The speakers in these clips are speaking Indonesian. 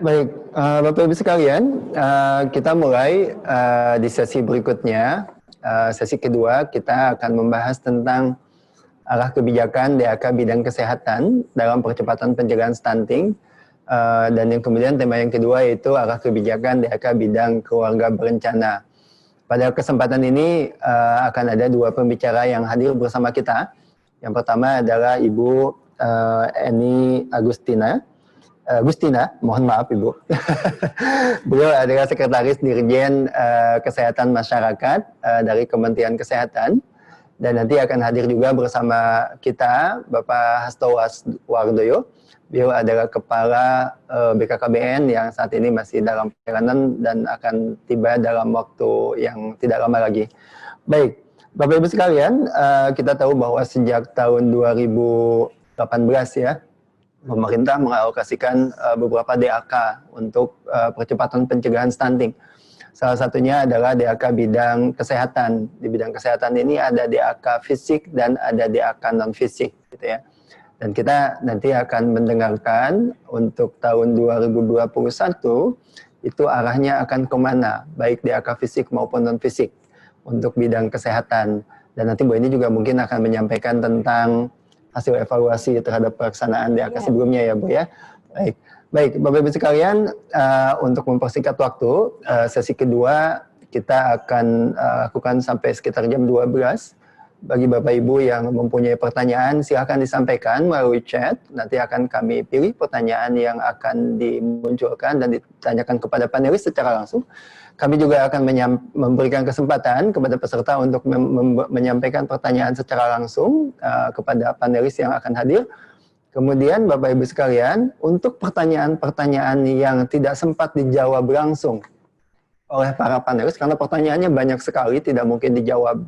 Baik, Bapak Ibu sekalian, kita mulai di sesi berikutnya. Sesi kedua kita akan membahas tentang arah kebijakan DAK bidang kesehatan dalam percepatan pencegahan stunting. Dan yang kemudian tema yang kedua yaitu arah kebijakan DAK bidang keluarga berencana. Pada kesempatan ini akan ada dua pembicara yang hadir bersama kita. Yang pertama adalah Ibu Eni Agustina, mohon maaf Ibu. Beliau adalah Sekretaris Dirjen Kesehatan Masyarakat dari Kementerian Kesehatan. Dan nanti akan hadir juga bersama kita Bapak Hasto Wardoyo. Beliau adalah Kepala BKKBN yang saat ini masih dalam perjalanan dan akan tiba dalam waktu yang tidak lama lagi. Baik, Bapak Ibu sekalian, kita tahu bahwa sejak tahun 2018 ya, pemerintah mengalokasikan beberapa DAK untuk percepatan pencegahan stunting. Salah satunya adalah DAK bidang kesehatan. Di bidang kesehatan ini ada DAK fisik dan ada DAK non-fisik, gitu ya. Dan kita nanti akan mendengarkan untuk tahun 2021 itu arahnya akan kemana, baik DAK fisik maupun non-fisik untuk bidang kesehatan. Dan nanti Bu ini juga mungkin akan menyampaikan tentang hasil evaluasi terhadap pelaksanaan DAK sebelumnya ya Bu ya. Baik, Bapak Ibu sekalian, untuk mempersingkat waktu, sesi kedua kita akan lakukan sampai sekitar jam 12. Bagi Bapak Ibu yang mempunyai pertanyaan, silakan disampaikan melalui chat. Nanti akan kami pilih pertanyaan yang akan dimunculkan dan ditanyakan kepada panelis secara langsung. Kami juga akan memberikan kesempatan kepada peserta untuk menyampaikan pertanyaan secara langsung kepada panelis yang akan hadir. Kemudian Bapak Ibu sekalian, untuk pertanyaan-pertanyaan yang tidak sempat dijawab langsung oleh para panelis, karena pertanyaannya banyak sekali, tidak mungkin dijawab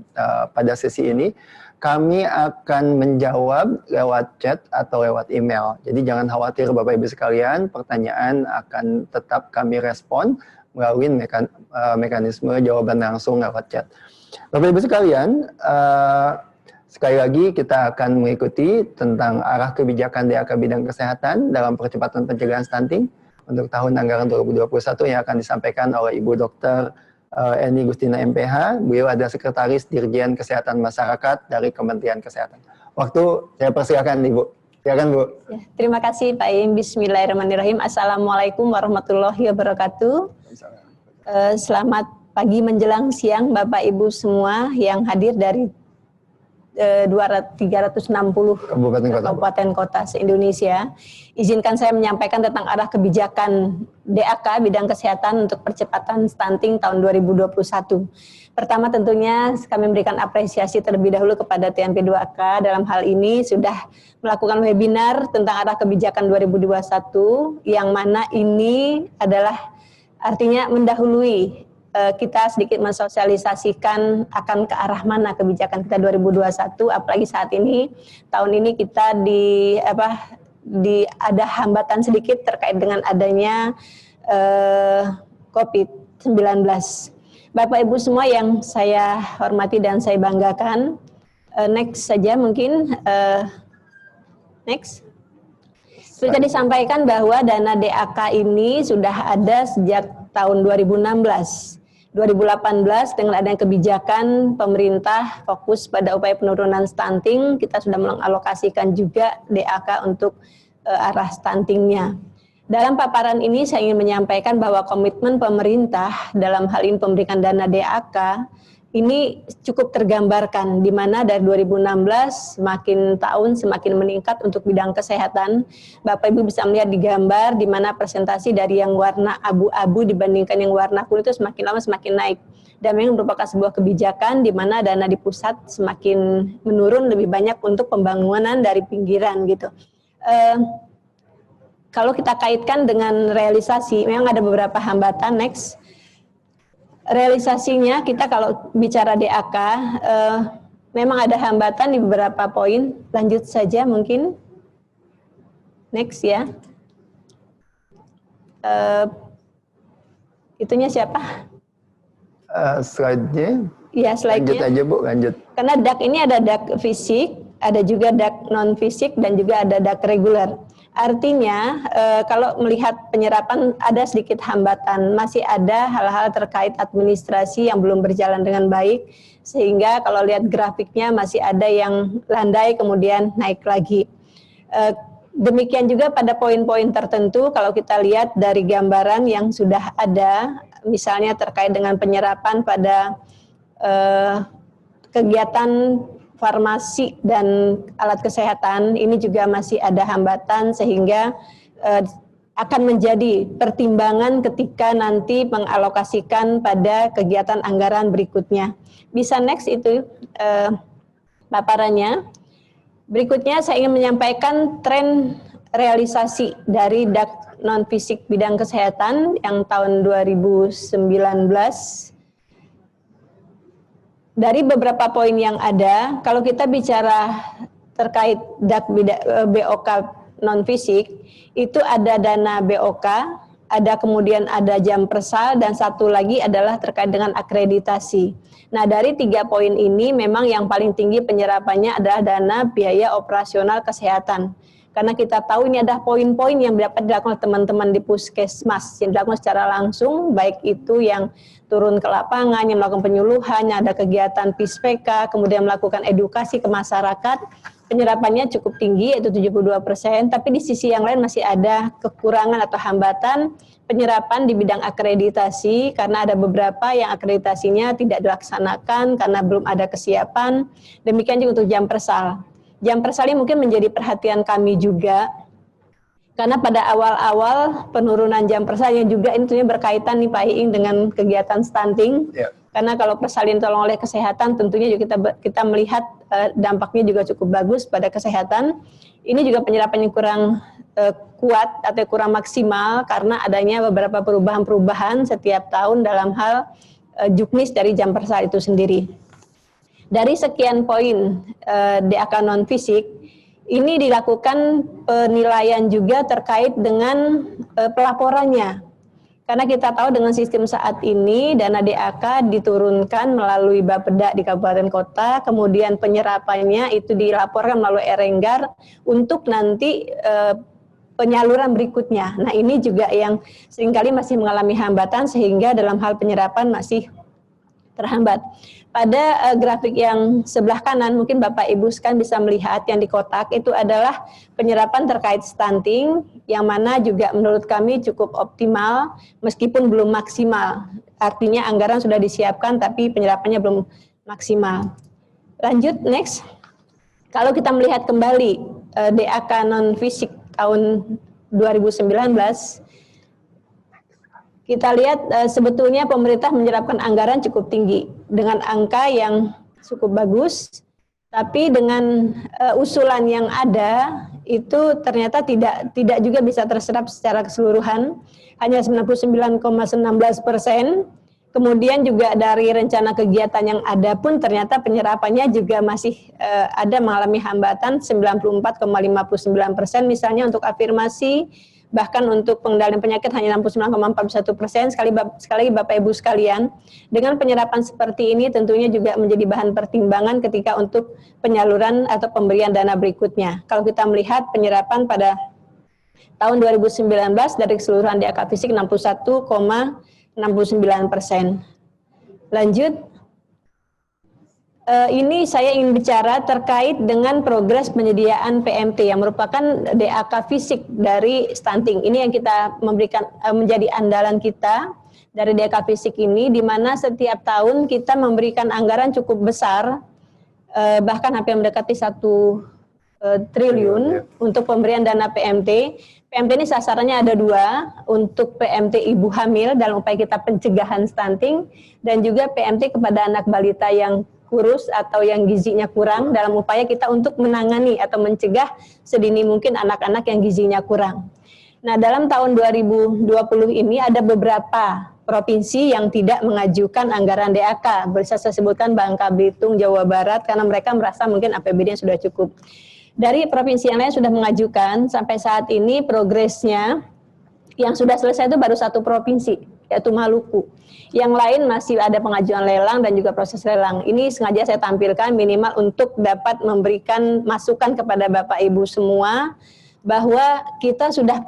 pada sesi ini, kami akan menjawab lewat chat atau lewat email. Jadi jangan khawatir Bapak Ibu sekalian, pertanyaan akan tetap kami respon melalui mekanisme jawaban langsung lewat chat. Bapak Ibu sekalian, sekali lagi kita akan mengikuti tentang arah kebijakan DAK bidang kesehatan dalam percepatan pencegahan stunting untuk tahun anggaran 2021 yang akan disampaikan oleh Ibu Dr. Eni Agustina MPH. Beliau adalah Sekretaris Dirjen Kesehatan Masyarakat dari Kementerian Kesehatan. Waktu saya persilakan Ibu. Silakan Bu. Ya, terima kasih Pak Im. Bismillahirrahmanirrahim. Assalamualaikum warahmatullahi wabarakatuh. Selamat pagi menjelang siang Bapak Ibu semua yang hadir dari 360 kabupaten kota se-Indonesia. Izinkan saya menyampaikan tentang arah kebijakan DAK bidang kesehatan untuk percepatan stunting tahun 2021. Pertama tentunya kami memberikan apresiasi terlebih dahulu kepada TNP2AK dalam hal ini sudah melakukan webinar tentang arah kebijakan 2021 yang mana ini adalah artinya mendahului kita sedikit mensosialisasikan akan ke arah mana kebijakan kita 2021, apalagi saat ini tahun ini kita ada hambatan sedikit terkait dengan adanya COVID-19. Bapak Ibu semua yang saya hormati dan saya banggakan, next saja mungkin, next. Sudah disampaikan bahwa dana DAK ini sudah ada sejak tahun 2016. 2018 dengan adanya kebijakan pemerintah fokus pada upaya penurunan stunting, kita sudah mengalokasikan juga DAK untuk arah stuntingnya. Dalam paparan ini saya ingin menyampaikan bahwa komitmen pemerintah dalam hal ini pemberian dana DAK ini cukup tergambarkan, di mana dari 2016 semakin tahun semakin meningkat untuk bidang kesehatan. Bapak Ibu bisa melihat di gambar, di mana presentasi dari yang warna abu-abu dibandingkan yang warna kuning itu semakin lama semakin naik. Dan memang merupakan sebuah kebijakan di mana dana di pusat semakin menurun, lebih banyak untuk pembangunan dari pinggiran gitu. Kalau kita kaitkan dengan realisasi, memang ada beberapa hambatan, next. Realisasinya kita kalau bicara DAK memang ada hambatan di beberapa poin. Lanjut saja mungkin, next ya. Itunya siapa? Slide-nya. Iya, slide-nya. Lanjut aja Bu, lanjut. Karena DAK ini ada DAK fisik, ada juga DAK non fisik dan juga ada DAK reguler. Artinya kalau melihat penyerapan ada sedikit hambatan, masih ada hal-hal terkait administrasi yang belum berjalan dengan baik, sehingga kalau lihat grafiknya masih ada yang landai kemudian naik lagi. Demikian juga pada poin-poin tertentu kalau kita lihat dari gambaran yang sudah ada, misalnya terkait dengan penyerapan pada kegiatan farmasi dan alat kesehatan, ini juga masih ada hambatan sehingga akan menjadi pertimbangan ketika nanti mengalokasikan pada kegiatan anggaran berikutnya. Bisa next itu paparannya. Berikutnya saya ingin menyampaikan tren realisasi dari DAK non-fisik bidang kesehatan yang tahun 2019. Dari beberapa poin yang ada, kalau kita bicara terkait DAK BOK non-fisik, itu ada dana BOK, ada kemudian ada jam persal, dan satu lagi adalah terkait dengan akreditasi. Nah, dari 3 poin ini memang yang paling tinggi penyerapannya adalah dana biaya operasional kesehatan. Karena kita tahu ini ada poin-poin yang dapat dilakukan teman-teman di puskesmas, yang dilakukan secara langsung, baik itu yang turun ke lapangan, yang melakukan penyuluhan, yang ada kegiatan PISPK, kemudian melakukan edukasi ke masyarakat, penyerapannya cukup tinggi, yaitu 72%, tapi di sisi yang lain masih ada kekurangan atau hambatan penyerapan di bidang akreditasi, karena ada beberapa yang akreditasinya tidak dilaksanakan karena belum ada kesiapan. Demikian juga untuk jam persal. Jam persal ini mungkin menjadi perhatian kami juga, karena pada awal-awal penurunan jam persal yang juga ini tentunya berkaitan nih Pak Iing dengan kegiatan stunting. Yeah. Karena kalau persalinan tolong oleh kesehatan tentunya juga kita melihat dampaknya juga cukup bagus pada kesehatan. Ini juga penyerapan yang kurang kuat atau kurang maksimal karena adanya beberapa perubahan-perubahan setiap tahun dalam hal juknis dari jam persal itu sendiri. Dari sekian poin DAK non-fisik, ini dilakukan penilaian juga terkait dengan pelaporannya. Karena kita tahu dengan sistem saat ini dana DAK diturunkan melalui Bapeda di kabupaten kota, kemudian penyerapannya itu dilaporkan melalui Erenggar untuk nanti penyaluran berikutnya. Nah, ini juga yang seringkali masih mengalami hambatan sehingga dalam hal penyerapan masih terhambat. Pada grafik yang sebelah kanan mungkin Bapak Ibu sekalian bisa melihat yang di kotak itu adalah penyerapan terkait stunting yang mana juga menurut kami cukup optimal meskipun belum maksimal. Artinya anggaran sudah disiapkan tapi penyerapannya belum maksimal. Lanjut next. Kalau kita melihat kembali DAK non-fisik tahun 2019, kita lihat sebetulnya pemerintah menyerapkan anggaran cukup tinggi dengan angka yang cukup bagus, tapi dengan usulan yang ada itu ternyata tidak juga bisa terserap secara keseluruhan, hanya 99,16%. Kemudian juga dari rencana kegiatan yang ada pun ternyata penyerapannya juga masih ada mengalami hambatan 94,59%, misalnya untuk afirmasi. Bahkan untuk pengendalian penyakit hanya 69,41%. Sekali lagi Bapak Ibu sekalian, dengan penyerapan seperti ini tentunya juga menjadi bahan pertimbangan ketika untuk penyaluran atau pemberian dana berikutnya. Kalau kita melihat penyerapan pada tahun 2019 dari keseluruhan DAK fisik 61,69%. Lanjut. Ini saya ingin bicara terkait dengan progres penyediaan PMT yang merupakan DAK fisik dari stunting. Ini yang kita memberikan menjadi andalan kita dari DAK fisik ini, di mana setiap tahun kita memberikan anggaran cukup besar, bahkan hampir mendekati 1 triliun untuk pemberian dana PMT. PMT ini sasarannya ada 2, untuk PMT ibu hamil dalam upaya kita pencegahan stunting, dan juga PMT kepada anak balita yang kurus atau yang gizinya kurang dalam upaya kita untuk menangani atau mencegah sedini mungkin anak-anak yang gizinya kurang. Nah, dalam tahun 2020 ini ada beberapa provinsi yang tidak mengajukan anggaran DAK. Bisa saya sebutkan Bangka Belitung, Jawa Barat, karena mereka merasa mungkin APBD-nya sudah cukup. Dari provinsi yang lain sudah mengajukan, sampai saat ini progresnya yang sudah selesai itu baru 1 provinsi, yaitu Maluku. Yang lain masih ada pengajuan lelang dan juga proses lelang. Ini sengaja saya tampilkan minimal untuk dapat memberikan masukan kepada Bapak Ibu semua bahwa kita sudah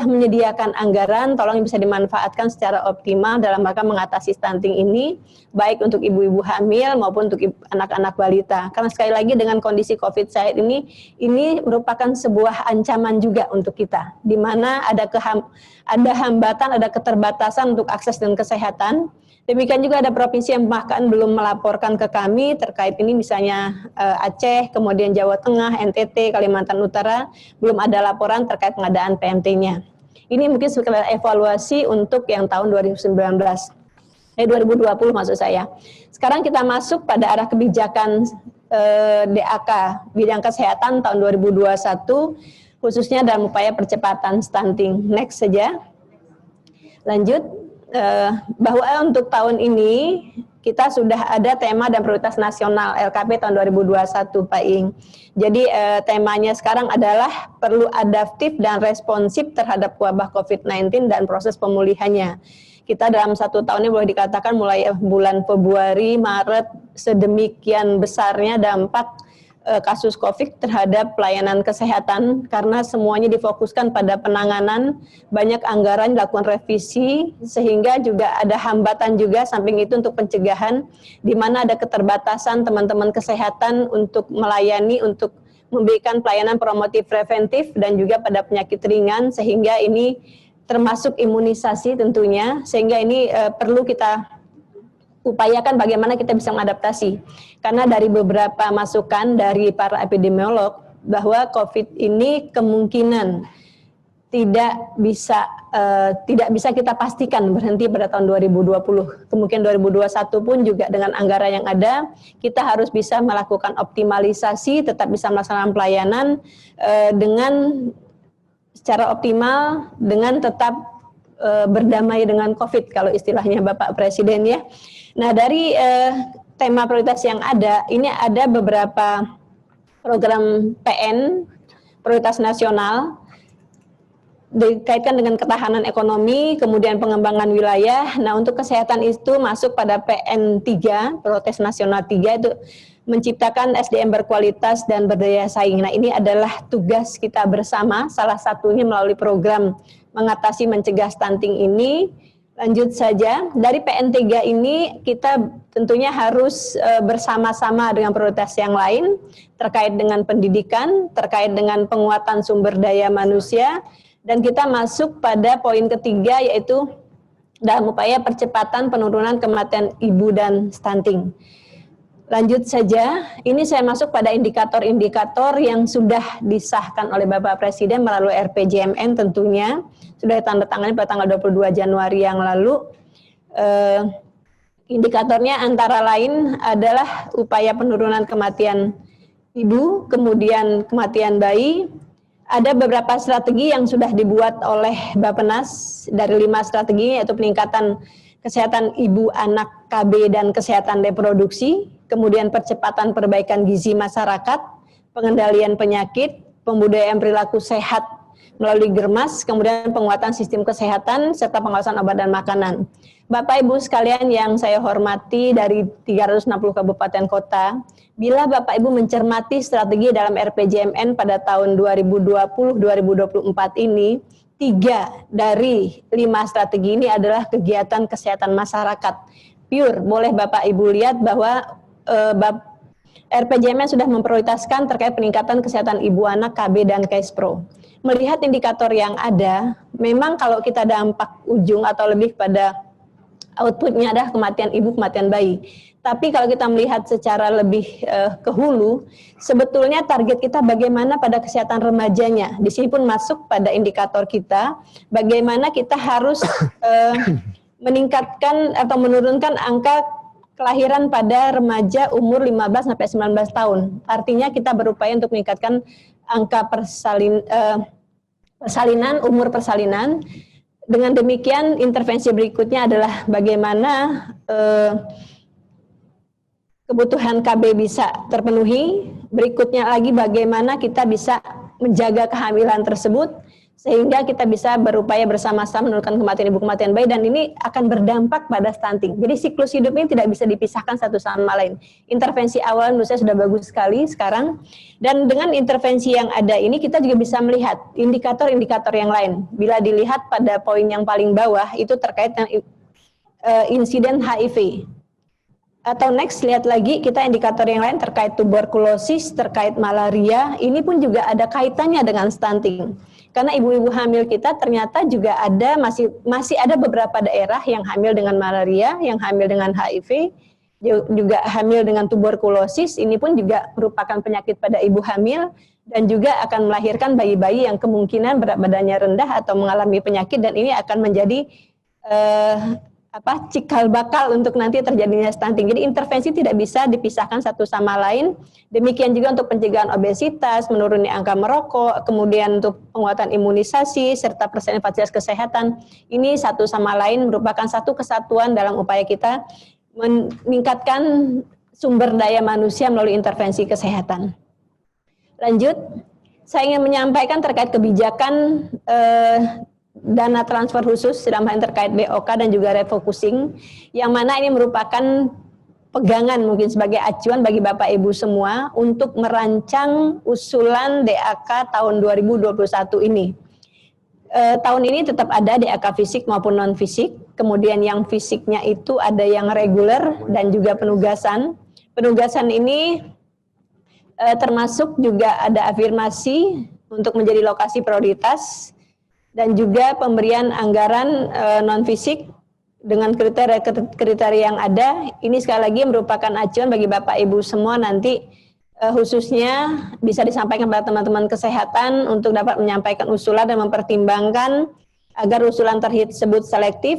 menyediakan anggaran, tolong bisa dimanfaatkan secara optimal dalam rangka mengatasi stunting ini, baik untuk ibu-ibu hamil maupun untuk anak-anak balita. Karena sekali lagi dengan kondisi COVID saat ini merupakan sebuah ancaman juga untuk kita, di mana ada hambatan, ada keterbatasan untuk akses dan kesehatan. Demikian juga ada provinsi yang bahkan belum melaporkan ke kami terkait ini, misalnya Aceh, kemudian Jawa Tengah, NTT, Kalimantan Utara, belum ada laporan terkait pengadaan PMT-nya. Ini mungkin sekedar evaluasi untuk yang tahun 2020 maksud saya. Sekarang kita masuk pada arah kebijakan DAK, bidang kesehatan tahun 2021, khususnya dalam upaya percepatan stunting. Next saja. Lanjut. Bahwa untuk tahun ini kita sudah ada tema dan prioritas nasional LKP tahun 2021, Pak Ing. Jadi temanya sekarang adalah perlu adaptif dan responsif terhadap wabah COVID-19 dan proses pemulihannya. Kita dalam 1 tahun ini boleh dikatakan mulai bulan Februari, Maret, sedemikian besarnya dampak kasus COVID terhadap pelayanan kesehatan, karena semuanya difokuskan pada penanganan, banyak anggaran dilakukan revisi, sehingga juga ada hambatan juga samping itu untuk pencegahan, di mana ada keterbatasan teman-teman kesehatan untuk melayani, untuk memberikan pelayanan promotif preventif dan juga pada penyakit ringan, sehingga ini termasuk imunisasi tentunya, sehingga ini perlu kita upayakan bagaimana kita bisa mengadaptasi. Karena dari beberapa masukan dari para epidemiolog bahwa COVID ini kemungkinan tidak bisa kita pastikan berhenti pada tahun 2020. Kemungkinan 2021 pun juga dengan anggaran yang ada, kita harus bisa melakukan optimalisasi, tetap bisa melaksanakan pelayanan dengan secara optimal, dengan tetap berdamai dengan COVID kalau istilahnya Bapak Presiden ya. Nah, dari tema prioritas yang ada, ini ada beberapa program PN, prioritas nasional, dikaitkan dengan ketahanan ekonomi, kemudian pengembangan wilayah. Nah, untuk kesehatan itu masuk pada PN 3, prioritas nasional 3, itu menciptakan SDM berkualitas dan berdaya saing. Nah, ini adalah tugas kita bersama, salah satunya melalui program mengatasi mencegah stunting ini. Lanjut saja, dari PN3 ini kita tentunya harus bersama-sama dengan prioritas yang lain terkait dengan pendidikan, terkait dengan penguatan sumber daya manusia, dan kita masuk pada poin ketiga yaitu dalam upaya percepatan penurunan kematian ibu dan stunting. Lanjut saja, ini saya masuk pada indikator-indikator yang sudah disahkan oleh Bapak Presiden melalui RPJMN tentunya, sudah ditandatangani pada tanggal 22 Januari yang lalu. Indikatornya antara lain adalah upaya penurunan kematian ibu, kemudian kematian bayi. Ada beberapa strategi yang sudah dibuat oleh Bappenas, dari 5 strategi, yaitu peningkatan kesehatan ibu, anak, KB, dan kesehatan reproduksi, kemudian percepatan perbaikan gizi masyarakat, pengendalian penyakit, pembudayaan perilaku sehat melalui Germas, kemudian penguatan sistem kesehatan, serta pengawasan obat dan makanan. Bapak Ibu sekalian yang saya hormati dari 360 kabupaten kota, bila Bapak Ibu mencermati strategi dalam RPJMN pada tahun 2020-2024 ini, 3 dari 5 strategi ini adalah kegiatan kesehatan masyarakat. Pure, boleh Bapak Ibu lihat bahwa RPJMN sudah memprioritaskan terkait peningkatan kesehatan ibu, anak, KB, dan Kespro. Melihat indikator yang ada, memang kalau kita dampak ujung atau lebih pada outputnya adalah kematian ibu, kematian bayi. Tapi kalau kita melihat secara lebih ke hulu, sebetulnya target kita bagaimana pada kesehatan remajanya. Di sini pun masuk pada indikator kita, bagaimana kita harus meningkatkan atau menurunkan angka kelahiran pada remaja umur 15 sampai 19 tahun. Artinya kita berupaya untuk meningkatkan angka persalinan, umur persalinan. Dengan demikian, intervensi berikutnya adalah bagaimana kebutuhan KB bisa terpenuhi. Berikutnya lagi bagaimana kita bisa menjaga kehamilan tersebut sehingga kita bisa berupaya bersama-sama menurunkan kematian ibu, kematian bayi, dan ini akan berdampak pada stunting. Jadi siklus hidup ini tidak bisa dipisahkan satu sama lain. Intervensi awal menurut saya sudah bagus sekali sekarang, dan dengan intervensi yang ada ini kita juga bisa melihat indikator-indikator yang lain. Bila dilihat pada poin yang paling bawah itu terkait dengan insiden HIV. Atau next, lihat lagi kita indikator yang lain terkait tuberkulosis, terkait malaria, ini pun juga ada kaitannya dengan stunting. Karena ibu-ibu hamil kita ternyata juga ada masih ada beberapa daerah yang hamil dengan malaria, yang hamil dengan HIV, juga hamil dengan tuberkulosis. Ini pun juga merupakan penyakit pada ibu hamil dan juga akan melahirkan bayi-bayi yang kemungkinan berat badannya rendah atau mengalami penyakit, dan ini akan menjadi cikal bakal untuk nanti terjadinya stunting. Jadi intervensi tidak bisa dipisahkan satu sama lain. Demikian juga untuk pencegahan obesitas, menurunnya angka merokok, kemudian untuk penguatan imunisasi serta persenjataan fasilitas kesehatan. Ini satu sama lain merupakan satu kesatuan dalam upaya kita meningkatkan sumber daya manusia melalui intervensi kesehatan. Lanjut, saya ingin menyampaikan terkait kebijakan dana transfer khusus dalam hal terkait BOK dan juga refocusing, yang mana ini merupakan pegangan mungkin sebagai acuan bagi Bapak Ibu semua untuk merancang usulan DAK tahun 2021 ini. Tahun ini tetap ada DAK fisik maupun non fisik, kemudian yang fisiknya itu ada yang reguler dan juga penugasan. Penugasan ini termasuk juga ada afirmasi untuk menjadi lokasi prioritas, dan juga pemberian anggaran non-fisik dengan kriteria yang ada. Ini sekali lagi merupakan acuan bagi Bapak Ibu semua nanti, khususnya bisa disampaikan pada teman-teman kesehatan untuk dapat menyampaikan usulan dan mempertimbangkan agar usulan tersebut selektif.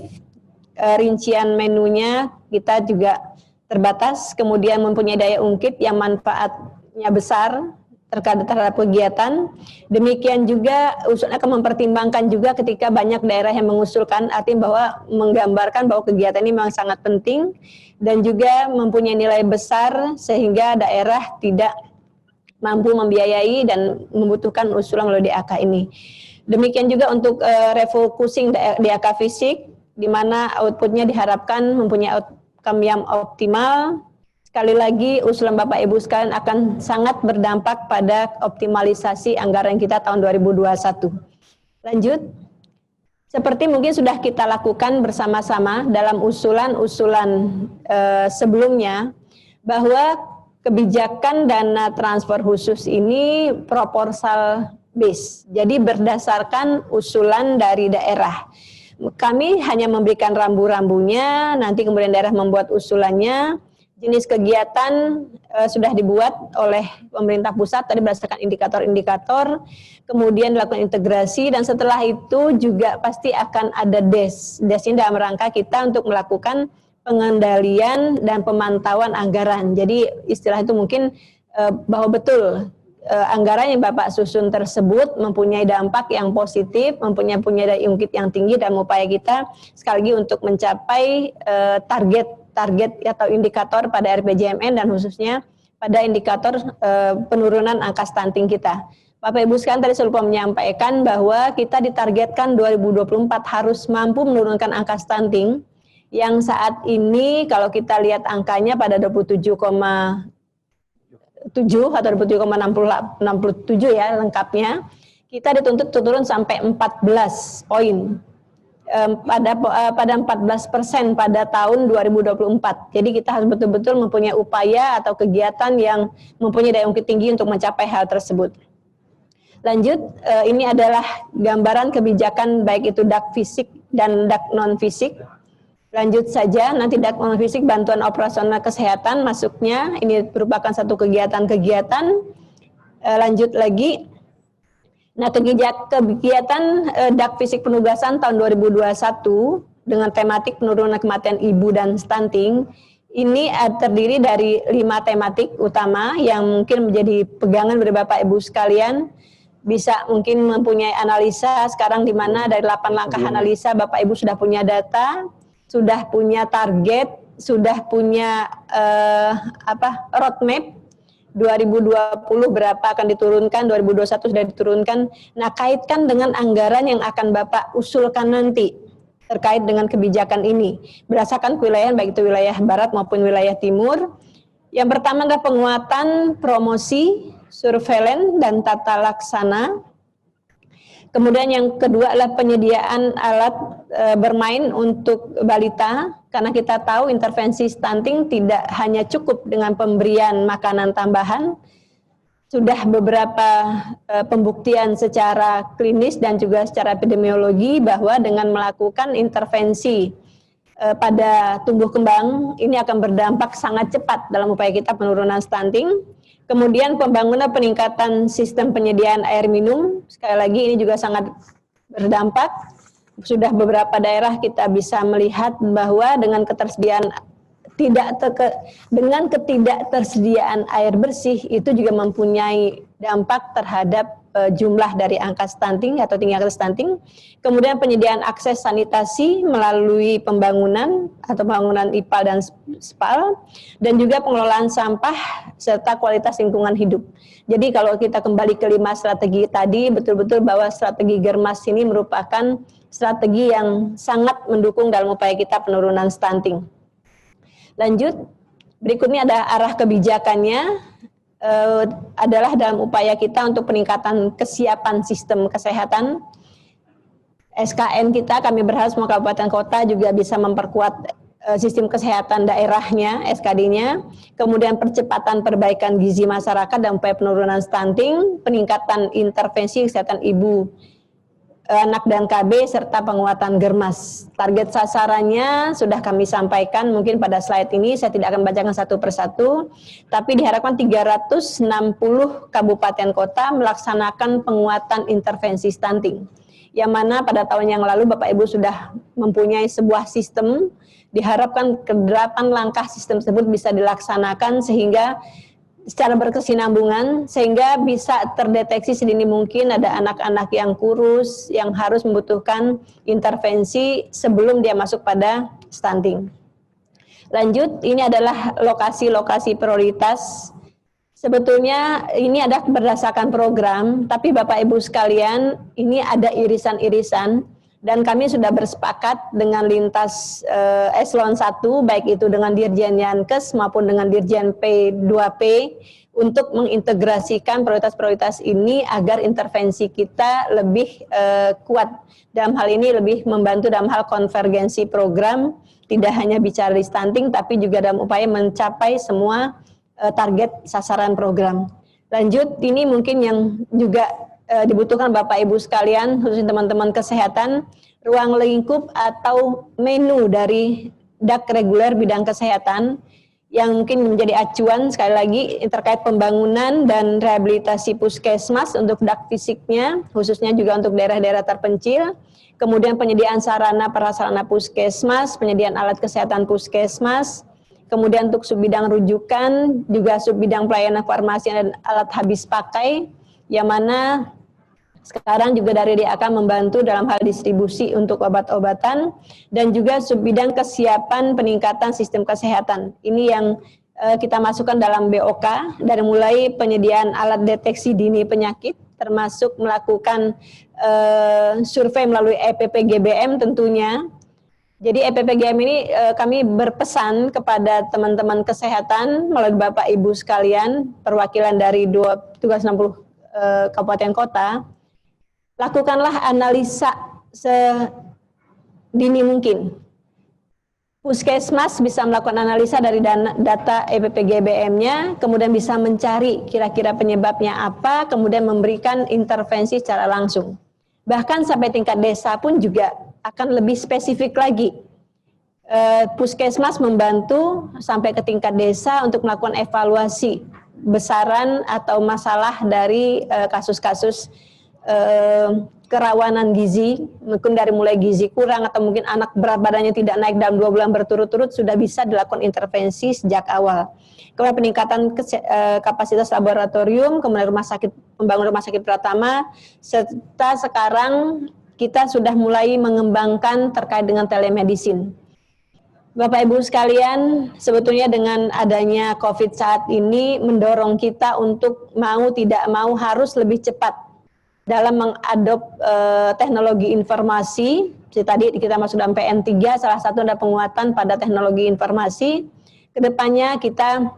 Rincian menunya kita juga terbatas, kemudian mempunyai daya ungkit yang manfaatnya besar terhadap kegiatan. Demikian juga usulnya akan mempertimbangkan juga ketika banyak daerah yang mengusulkan, artinya bahwa menggambarkan bahwa kegiatan ini memang sangat penting dan juga mempunyai nilai besar sehingga daerah tidak mampu membiayai dan membutuhkan usulan melalui DAK ini. Demikian juga untuk refocusing DAK fisik, di mana outputnya diharapkan mempunyai outcome yang optimal. Sekali lagi, usulan Bapak Ibu sekalian akan sangat berdampak pada optimalisasi anggaran kita tahun 2021. Lanjut, seperti mungkin sudah kita lakukan bersama-sama dalam usulan-usulan sebelumnya, bahwa kebijakan dana transfer khusus ini proposal base, jadi berdasarkan usulan dari daerah. Kami hanya memberikan rambu-rambunya, nanti kemudian daerah membuat usulannya. Jenis kegiatan sudah dibuat oleh pemerintah pusat tadi berdasarkan indikator-indikator, kemudian dilakukan integrasi, dan setelah itu juga pasti akan ada DES. DES ini dalam rangka kita untuk melakukan pengendalian dan pemantauan anggaran. Jadi istilah itu mungkin bahwa betul anggaran yang Bapak susun tersebut mempunyai dampak yang positif, mempunyai daya ungkit yang tinggi, dan upaya kita sekali lagi untuk mencapai target atau indikator pada RPJMN dan khususnya pada indikator penurunan angka stunting kita. Bapak Ibu sekalian, tadi saya lupa menyampaikan bahwa kita ditargetkan 2024 harus mampu menurunkan angka stunting yang saat ini kalau kita lihat angkanya pada 27,7 atau 27,67 ya lengkapnya, kita dituntut turun sampai 14 poin. Pada 14% pada tahun 2024. Jadi kita harus betul-betul mempunyai upaya atau kegiatan yang mempunyai daya ungkit tinggi untuk mencapai hal tersebut. Lanjut, ini adalah gambaran kebijakan baik itu DAK fisik dan DAK non-fisik. Lanjut saja, nanti DAK non-fisik bantuan operasional kesehatan masuknya, ini merupakan satu kegiatan-kegiatan. Lanjut lagi. Nah, kegiatan DAK fisik penugasan tahun 2021 dengan tematik penurunan kematian ibu dan stunting ini terdiri dari 5 tematik utama yang mungkin menjadi pegangan dari Bapak Ibu sekalian. Bisa mungkin mempunyai analisa sekarang di mana dari 8 langkah analisa Bapak Ibu sudah punya data, sudah punya target, sudah punya roadmap. 2020 berapa akan diturunkan, 2021 sudah diturunkan. Nah, kaitkan dengan anggaran yang akan Bapak usulkan nanti terkait dengan kebijakan ini berdasarkan kewilayahan, baik itu wilayah barat maupun wilayah timur. Yang pertama adalah penguatan promosi, surveillance dan tata laksana. Kemudian yang kedua adalah penyediaan alat bermain untuk balita, karena kita tahu intervensi stunting tidak hanya cukup dengan pemberian makanan tambahan. Sudah beberapa pembuktian secara klinis dan juga secara epidemiologi bahwa dengan melakukan intervensi pada tumbuh kembang ini akan berdampak sangat cepat dalam upaya kita penurunan stunting. Kemudian pembangunan peningkatan sistem penyediaan air minum, sekali lagi ini juga sangat berdampak. Sudah beberapa daerah kita bisa melihat bahwa dengan ketidaktersediaan air bersih itu juga mempunyai dampak terhadap jumlah dari angka stunting atau tinggi angka stunting. Kemudian penyediaan akses sanitasi melalui pembangunan atau pembangunan IPAL dan SPAL, dan juga pengelolaan sampah serta kualitas lingkungan hidup. Jadi kalau kita kembali ke 5 strategi tadi, betul-betul bahwa strategi Germas ini merupakan strategi yang sangat mendukung dalam upaya kita penurunan stunting. Lanjut, berikutnya ada arah kebijakannya. Adalah dalam upaya kita untuk peningkatan kesiapan sistem kesehatan. SKN kita, kami berharap semua kabupaten kota juga bisa memperkuat sistem kesehatan daerahnya, SKD-nya. Kemudian percepatan perbaikan gizi masyarakat dan upaya penurunan stunting, peningkatan intervensi kesehatan ibu, anak dan KB, serta penguatan Germas. Target sasarannya sudah kami sampaikan mungkin pada slide ini, saya tidak akan bacakan satu persatu, tapi diharapkan 360 kabupaten kota melaksanakan penguatan intervensi stunting. Yang mana pada tahun yang lalu Bapak Ibu sudah mempunyai sebuah sistem, diharapkan ke-8 langkah sistem tersebut bisa dilaksanakan sehingga secara berkesinambungan, sehingga bisa terdeteksi sedini mungkin ada anak-anak yang kurus yang harus membutuhkan intervensi sebelum dia masuk pada stunting. Lanjut, ini adalah lokasi-lokasi prioritas. Sebetulnya ini adalah berdasarkan program, tapi Bapak Ibu sekalian, ini ada irisan-irisan. Dan kami sudah bersepakat dengan lintas eselon 1, baik itu dengan Dirjen Yankes maupun dengan Dirjen P2P, untuk mengintegrasikan prioritas-prioritas ini agar intervensi kita lebih kuat. Dalam hal ini lebih membantu dalam hal konvergensi program, tidak hanya bicara di stunting, tapi juga dalam upaya mencapai semua target sasaran program. Lanjut, ini mungkin yang juga dibutuhkan Bapak Ibu sekalian, khususnya teman-teman kesehatan, ruang lingkup atau menu dari DAK reguler bidang kesehatan yang mungkin menjadi acuan sekali lagi terkait pembangunan dan rehabilitasi puskesmas untuk DAK fisiknya, khususnya juga untuk daerah-daerah terpencil, kemudian penyediaan sarana prasarana puskesmas, penyediaan alat kesehatan puskesmas, kemudian untuk subbidang rujukan, juga subbidang pelayanan farmasi dan alat habis pakai, yang mana sekarang juga dari DAK membantu dalam hal distribusi untuk obat-obatan, dan juga subbidang kesiapan peningkatan sistem kesehatan. Ini yang kita masukkan dalam BOK, dari mulai penyediaan alat deteksi dini penyakit, termasuk melakukan survei melalui EPPGBM tentunya. Jadi EPPGM ini kami berpesan kepada teman-teman kesehatan melalui Bapak Ibu sekalian, perwakilan dari 260 kabupaten kota, lakukanlah analisa sedini mungkin. Puskesmas bisa melakukan analisa dari data EPPGBM-nya, kemudian bisa mencari kira-kira penyebabnya apa, kemudian memberikan intervensi secara langsung. Bahkan sampai tingkat desa pun juga akan lebih spesifik lagi. Puskesmas membantu sampai ke tingkat desa untuk melakukan evaluasi besaran atau masalah dari kasus-kasus kerawanan gizi, mungkin dari mulai gizi kurang atau mungkin anak berat badannya tidak naik dalam 2 bulan berturut-turut, sudah bisa dilakukan intervensi sejak awal. Kemudian peningkatan kapasitas laboratorium, kemudian pembangunan rumah sakit pertama, serta sekarang kita sudah mulai mengembangkan terkait dengan telemedicine. Bapak Ibu sekalian, sebetulnya dengan adanya COVID saat ini mendorong kita untuk mau tidak mau harus lebih cepat dalam mengadop teknologi informasi. Seperti tadi kita masuk dalam PN3, salah satu ada penguatan pada teknologi informasi. Kedepannya kita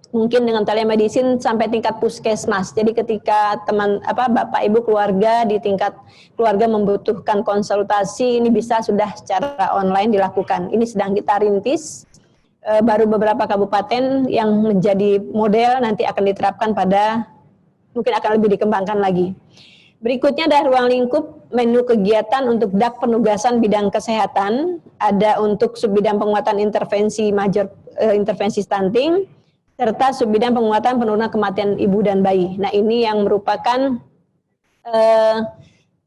mungkin dengan telemedicine sampai tingkat puskesmas. Jadi ketika Bapak Ibu keluarga di tingkat keluarga membutuhkan konsultasi, ini bisa sudah secara online dilakukan. Ini sedang kita rintis, baru beberapa kabupaten yang menjadi model, nanti akan diterapkan mungkin akan lebih dikembangkan lagi. Berikutnya ada ruang lingkup menu kegiatan untuk DAK penugasan bidang kesehatan, ada untuk subbidang penguatan intervensi intervensi stunting, serta subbidang penguatan penurunan kematian ibu dan bayi. Nah, ini yang merupakan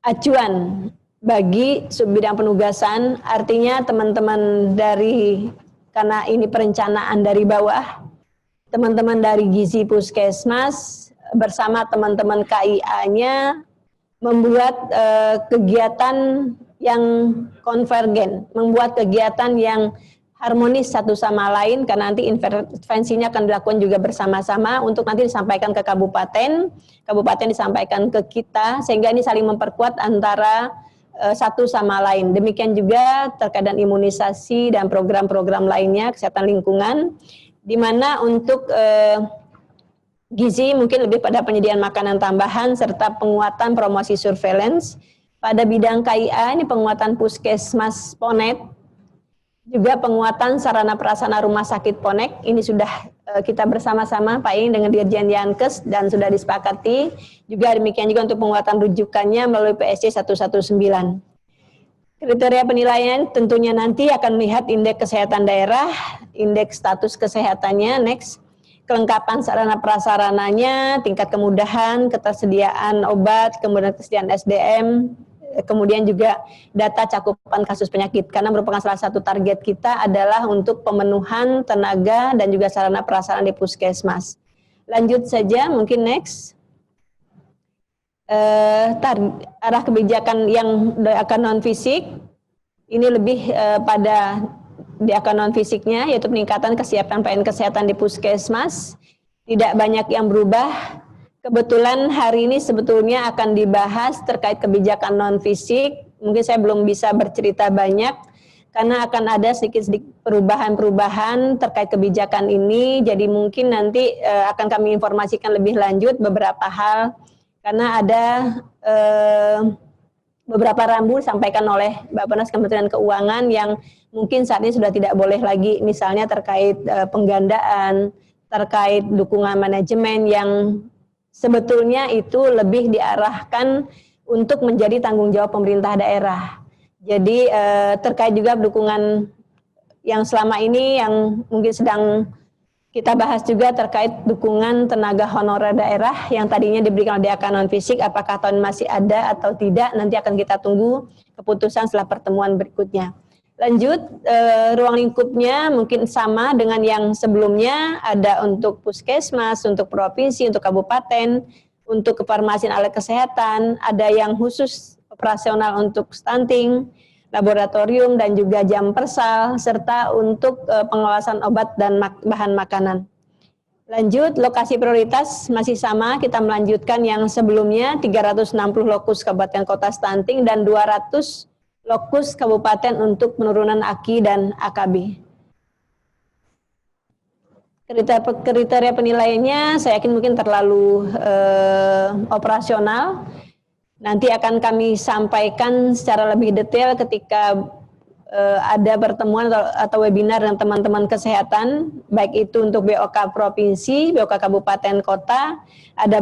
acuan bagi subbidang penugasan, artinya teman-teman karena ini perencanaan dari bawah, teman-teman dari Gizi Puskesmas bersama teman-teman KIA-nya membuat kegiatan yang konvergen, membuat kegiatan yang harmonis satu sama lain, karena nanti intervensinya akan dilakukan juga bersama-sama untuk nanti disampaikan ke kabupaten disampaikan ke kita, sehingga ini saling memperkuat antara satu sama lain. Demikian juga terkait dengan imunisasi dan program-program lainnya, kesehatan lingkungan, di mana untuk gizi mungkin lebih pada penyediaan makanan tambahan, serta penguatan promosi surveillance. Pada bidang KIA ini penguatan puskesmas Ponet, juga penguatan sarana prasarana rumah sakit Ponek, ini sudah kita bersama-sama Pak Ing dengan Dirjen Yankes dan sudah disepakati. Juga demikian juga untuk penguatan rujukannya melalui PSC 119. Kriteria penilaian tentunya nanti akan melihat indeks kesehatan daerah, indeks status kesehatannya, next, kelengkapan sarana prasarananya, tingkat kemudahan, ketersediaan obat, kemudian ketersediaan SDM, kemudian juga data cakupan kasus penyakit, karena merupakan salah satu target kita adalah untuk pemenuhan tenaga dan juga sarana prasarana di puskesmas. Lanjut saja, mungkin next. Arah kebijakan yang akan non fisik, ini lebih pada di akan non fisiknya, yaitu peningkatan kesiapan pelayanan kesehatan di puskesmas. Tidak banyak yang berubah. Kebetulan hari ini sebetulnya akan dibahas terkait kebijakan non-fisik. Mungkin saya belum bisa bercerita banyak, karena akan ada sedikit perubahan-perubahan terkait kebijakan ini. Jadi mungkin nanti akan kami informasikan lebih lanjut beberapa hal, karena ada beberapa rambu disampaikan oleh Bappenas Kementerian Keuangan yang mungkin saat ini sudah tidak boleh lagi, misalnya terkait penggandaan, terkait dukungan manajemen yang sebetulnya itu lebih diarahkan untuk menjadi tanggung jawab pemerintah daerah. Jadi terkait juga dukungan yang selama ini yang mungkin sedang kita bahas juga terkait dukungan tenaga honorer daerah yang tadinya diberikan oleh DAK non fisik, apakah tahun masih ada atau tidak, nanti akan kita tunggu keputusan setelah pertemuan berikutnya. Lanjut, ruang lingkupnya mungkin sama dengan yang sebelumnya, ada untuk puskesmas, untuk provinsi, untuk kabupaten, untuk kefarmasian alat kesehatan, ada yang khusus operasional untuk stunting, laboratorium, dan juga jam persal, serta untuk pengawasan obat dan bahan makanan. Lanjut, lokasi prioritas masih sama, kita melanjutkan yang sebelumnya, 360 lokus kabupaten kota stunting dan 200 lokus kabupaten untuk penurunan AKI dan AKB. Kriteria penilaiannya saya yakin mungkin terlalu operasional. Nanti akan kami sampaikan secara lebih detail ketika ada pertemuan atau webinar dengan teman-teman kesehatan, baik itu untuk BOK provinsi, BOK kabupaten kota. Ada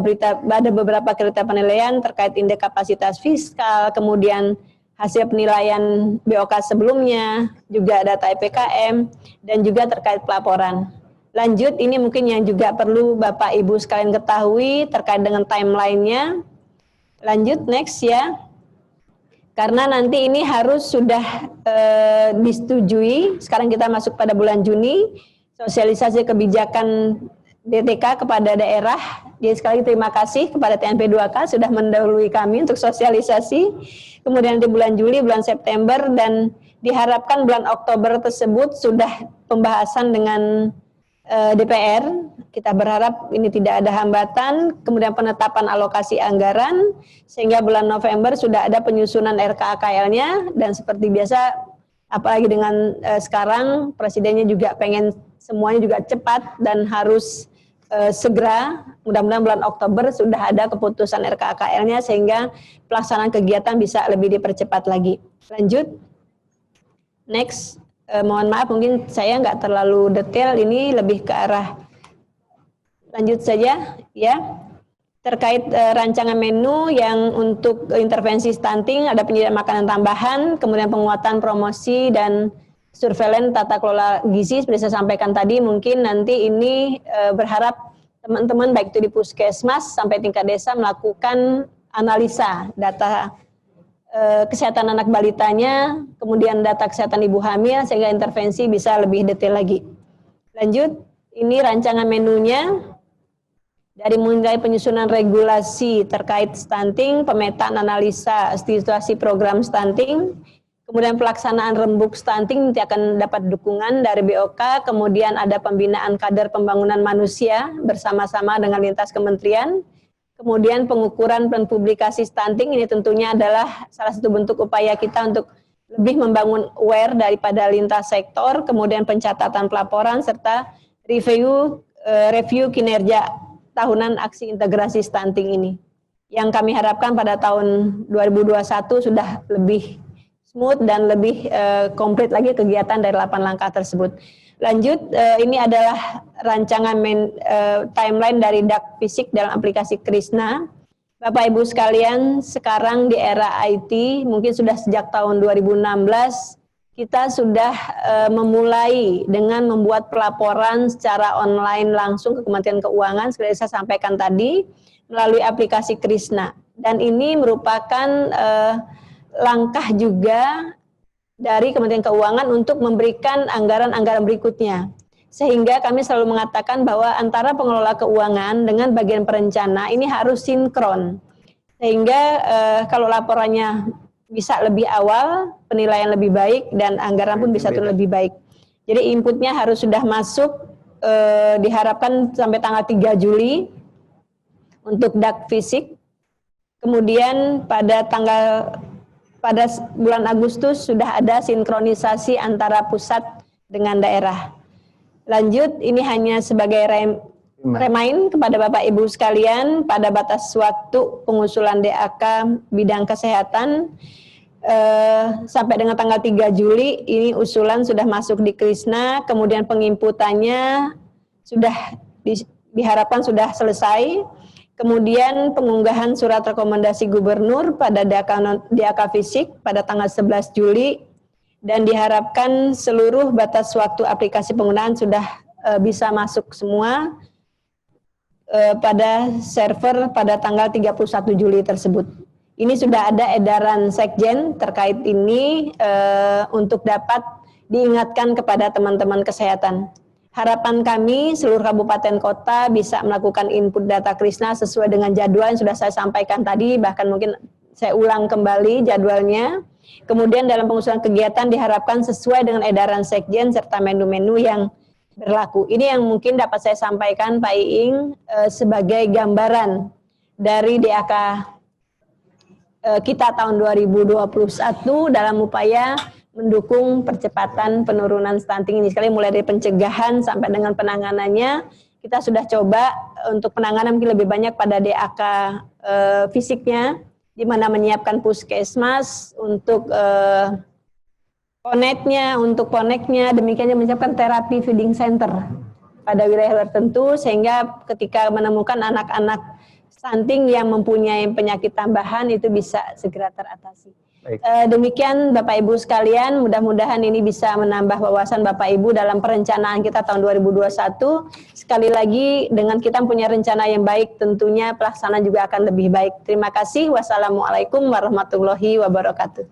beberapa kriteria penilaian terkait indeks kapasitas fiskal, kemudian hasil penilaian BOK sebelumnya, juga data IPKM, dan juga terkait pelaporan. Lanjut, ini mungkin yang juga perlu Bapak Ibu sekalian ketahui terkait dengan timeline-nya. Lanjut, next ya. Karena nanti ini harus sudah disetujui, sekarang kita masuk pada bulan Juni, sosialisasi kebijakan DTK kepada daerah. Jadi sekali lagi terima kasih kepada TNP 2K sudah mendahului kami untuk sosialisasi. Kemudian di bulan Juli, bulan September, dan diharapkan bulan Oktober tersebut sudah pembahasan dengan DPR. Kita berharap ini tidak ada hambatan, kemudian penetapan alokasi anggaran, sehingga bulan November sudah ada penyusunan RKAKL-nya, dan seperti biasa, apalagi dengan sekarang, Presidennya juga pengen semuanya juga cepat dan harus segera. Mudah-mudahan bulan Oktober sudah ada keputusan RKAKL-nya, sehingga pelaksanaan kegiatan bisa lebih dipercepat lagi. Lanjut, next. Mohon maaf mungkin saya nggak terlalu detail, ini lebih ke arah lanjut saja ya, terkait rancangan menu yang untuk intervensi stunting, ada penyediaan makanan tambahan, kemudian penguatan promosi dan surveillance tata kelola gizi seperti saya sampaikan tadi. Mungkin nanti ini berharap teman-teman baik itu di puskesmas sampai tingkat desa melakukan analisa data kesehatan anak balitanya, kemudian data kesehatan ibu hamil, sehingga intervensi bisa lebih detail lagi. Lanjut, ini rancangan menunya, dari mulai penyusunan regulasi terkait stunting, pemetaan analisa situasi program stunting, kemudian pelaksanaan rembuk stunting nanti akan dapat dukungan dari BOK, kemudian ada pembinaan kader pembangunan manusia bersama-sama dengan lintas kementerian. Kemudian pengukuran dan publikasi stunting, ini tentunya adalah salah satu bentuk upaya kita untuk lebih membangun aware daripada lintas sektor, kemudian pencatatan pelaporan, serta review kinerja tahunan aksi integrasi stunting ini. Yang kami harapkan pada tahun 2021 sudah lebih smooth dan lebih komplit lagi kegiatan dari 8 langkah tersebut. Lanjut, ini adalah rancangan timeline dari DAK Fisik dalam aplikasi Krisna. Bapak Ibu sekalian, sekarang di era IT, mungkin sudah sejak tahun 2016, kita sudah memulai dengan membuat pelaporan secara online langsung ke Kementerian Keuangan, seperti saya sampaikan tadi, melalui aplikasi Krisna. Dan ini merupakan langkah juga dari Kementerian Keuangan untuk memberikan anggaran-anggaran berikutnya. Sehingga kami selalu mengatakan bahwa antara pengelola keuangan dengan bagian perencana ini harus sinkron. Sehingga kalau laporannya bisa lebih awal, penilaian lebih baik, dan anggaran pun bisa turun lebih baik. Jadi inputnya harus sudah masuk, diharapkan sampai tanggal 3 Juli untuk DAK Fisik. Kemudian pada bulan Agustus sudah ada sinkronisasi antara pusat dengan daerah. Lanjut, ini hanya sebagai remind kepada Bapak Ibu sekalian, pada batas waktu pengusulan DAK bidang kesehatan sampai dengan tanggal 3 Juli, ini usulan sudah masuk di Krisna, kemudian penginputannya sudah diharapkan sudah selesai. Kemudian pengunggahan surat rekomendasi gubernur pada DAK Fisik pada tanggal 11 Juli, dan diharapkan seluruh batas waktu aplikasi penggunaan sudah bisa masuk semua pada server pada tanggal 31 Juli tersebut. Ini sudah ada edaran Sekjen terkait ini untuk dapat diingatkan kepada teman-teman kesehatan. Harapan kami seluruh kabupaten kota bisa melakukan input data Krisna sesuai dengan jadwal yang sudah saya sampaikan tadi, bahkan mungkin saya ulang kembali jadwalnya. Kemudian dalam pengusulan kegiatan diharapkan sesuai dengan edaran Sekjen serta menu-menu yang berlaku. Ini yang mungkin dapat saya sampaikan Pak Iing sebagai gambaran dari DAK kita tahun 2021 dalam upaya mendukung percepatan penurunan stunting ini. Sekali mulai dari pencegahan sampai dengan penanganannya, kita sudah coba untuk penanganan mungkin lebih banyak pada DAK fisiknya, di mana menyiapkan puskesmas untuk koneknya, demikian juga menyiapkan terapi feeding center pada wilayah tertentu, sehingga ketika menemukan anak-anak stunting yang mempunyai penyakit tambahan itu bisa segera teratasi. Demikian Bapak Ibu sekalian, mudah-mudahan ini bisa menambah wawasan Bapak Ibu dalam perencanaan kita tahun 2021. Sekali lagi, dengan kita punya rencana yang baik, tentunya pelaksanaan juga akan lebih baik. Terima kasih. Wassalamualaikum warahmatullahi wabarakatuh.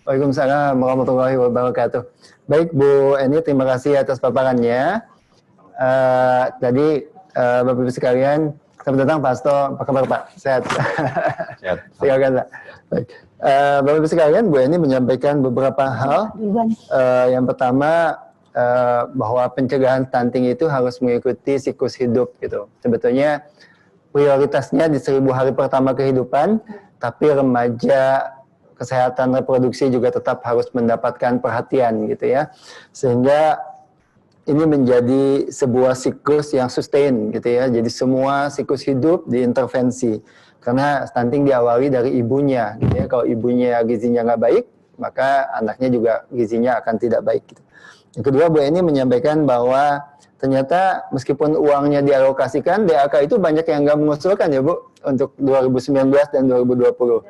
Waalaikumsalam warahmatullahi wabarakatuh. Baik Bu Eni, terima kasih atas paparannya. Tadi Bapak Ibu sekalian. Selamat datang Pak Hasto. Apa kabar Pak? Sehat? Sehat. Silakan Pak. Baik. Bapak Ibu sekalian, Bu Eni menyampaikan beberapa hal. Yang pertama, bahwa pencegahan stunting itu harus mengikuti siklus hidup gitu. Sebetulnya prioritasnya di 1000 hari pertama kehidupan, tapi remaja kesehatan reproduksi juga tetap harus mendapatkan perhatian gitu ya. Sehingga ini menjadi sebuah siklus yang sustain gitu ya. Jadi semua siklus hidup diintervensi. Karena stunting diawali dari ibunya gitu ya. Kalau ibunya gizinya nggak baik, maka anaknya juga gizinya akan tidak baik gitu. Yang kedua, Bu Eni menyampaikan bahwa ternyata meskipun uangnya dialokasikan, DAK itu banyak yang nggak mengusulkan ya Bu, untuk 2019 dan 2020.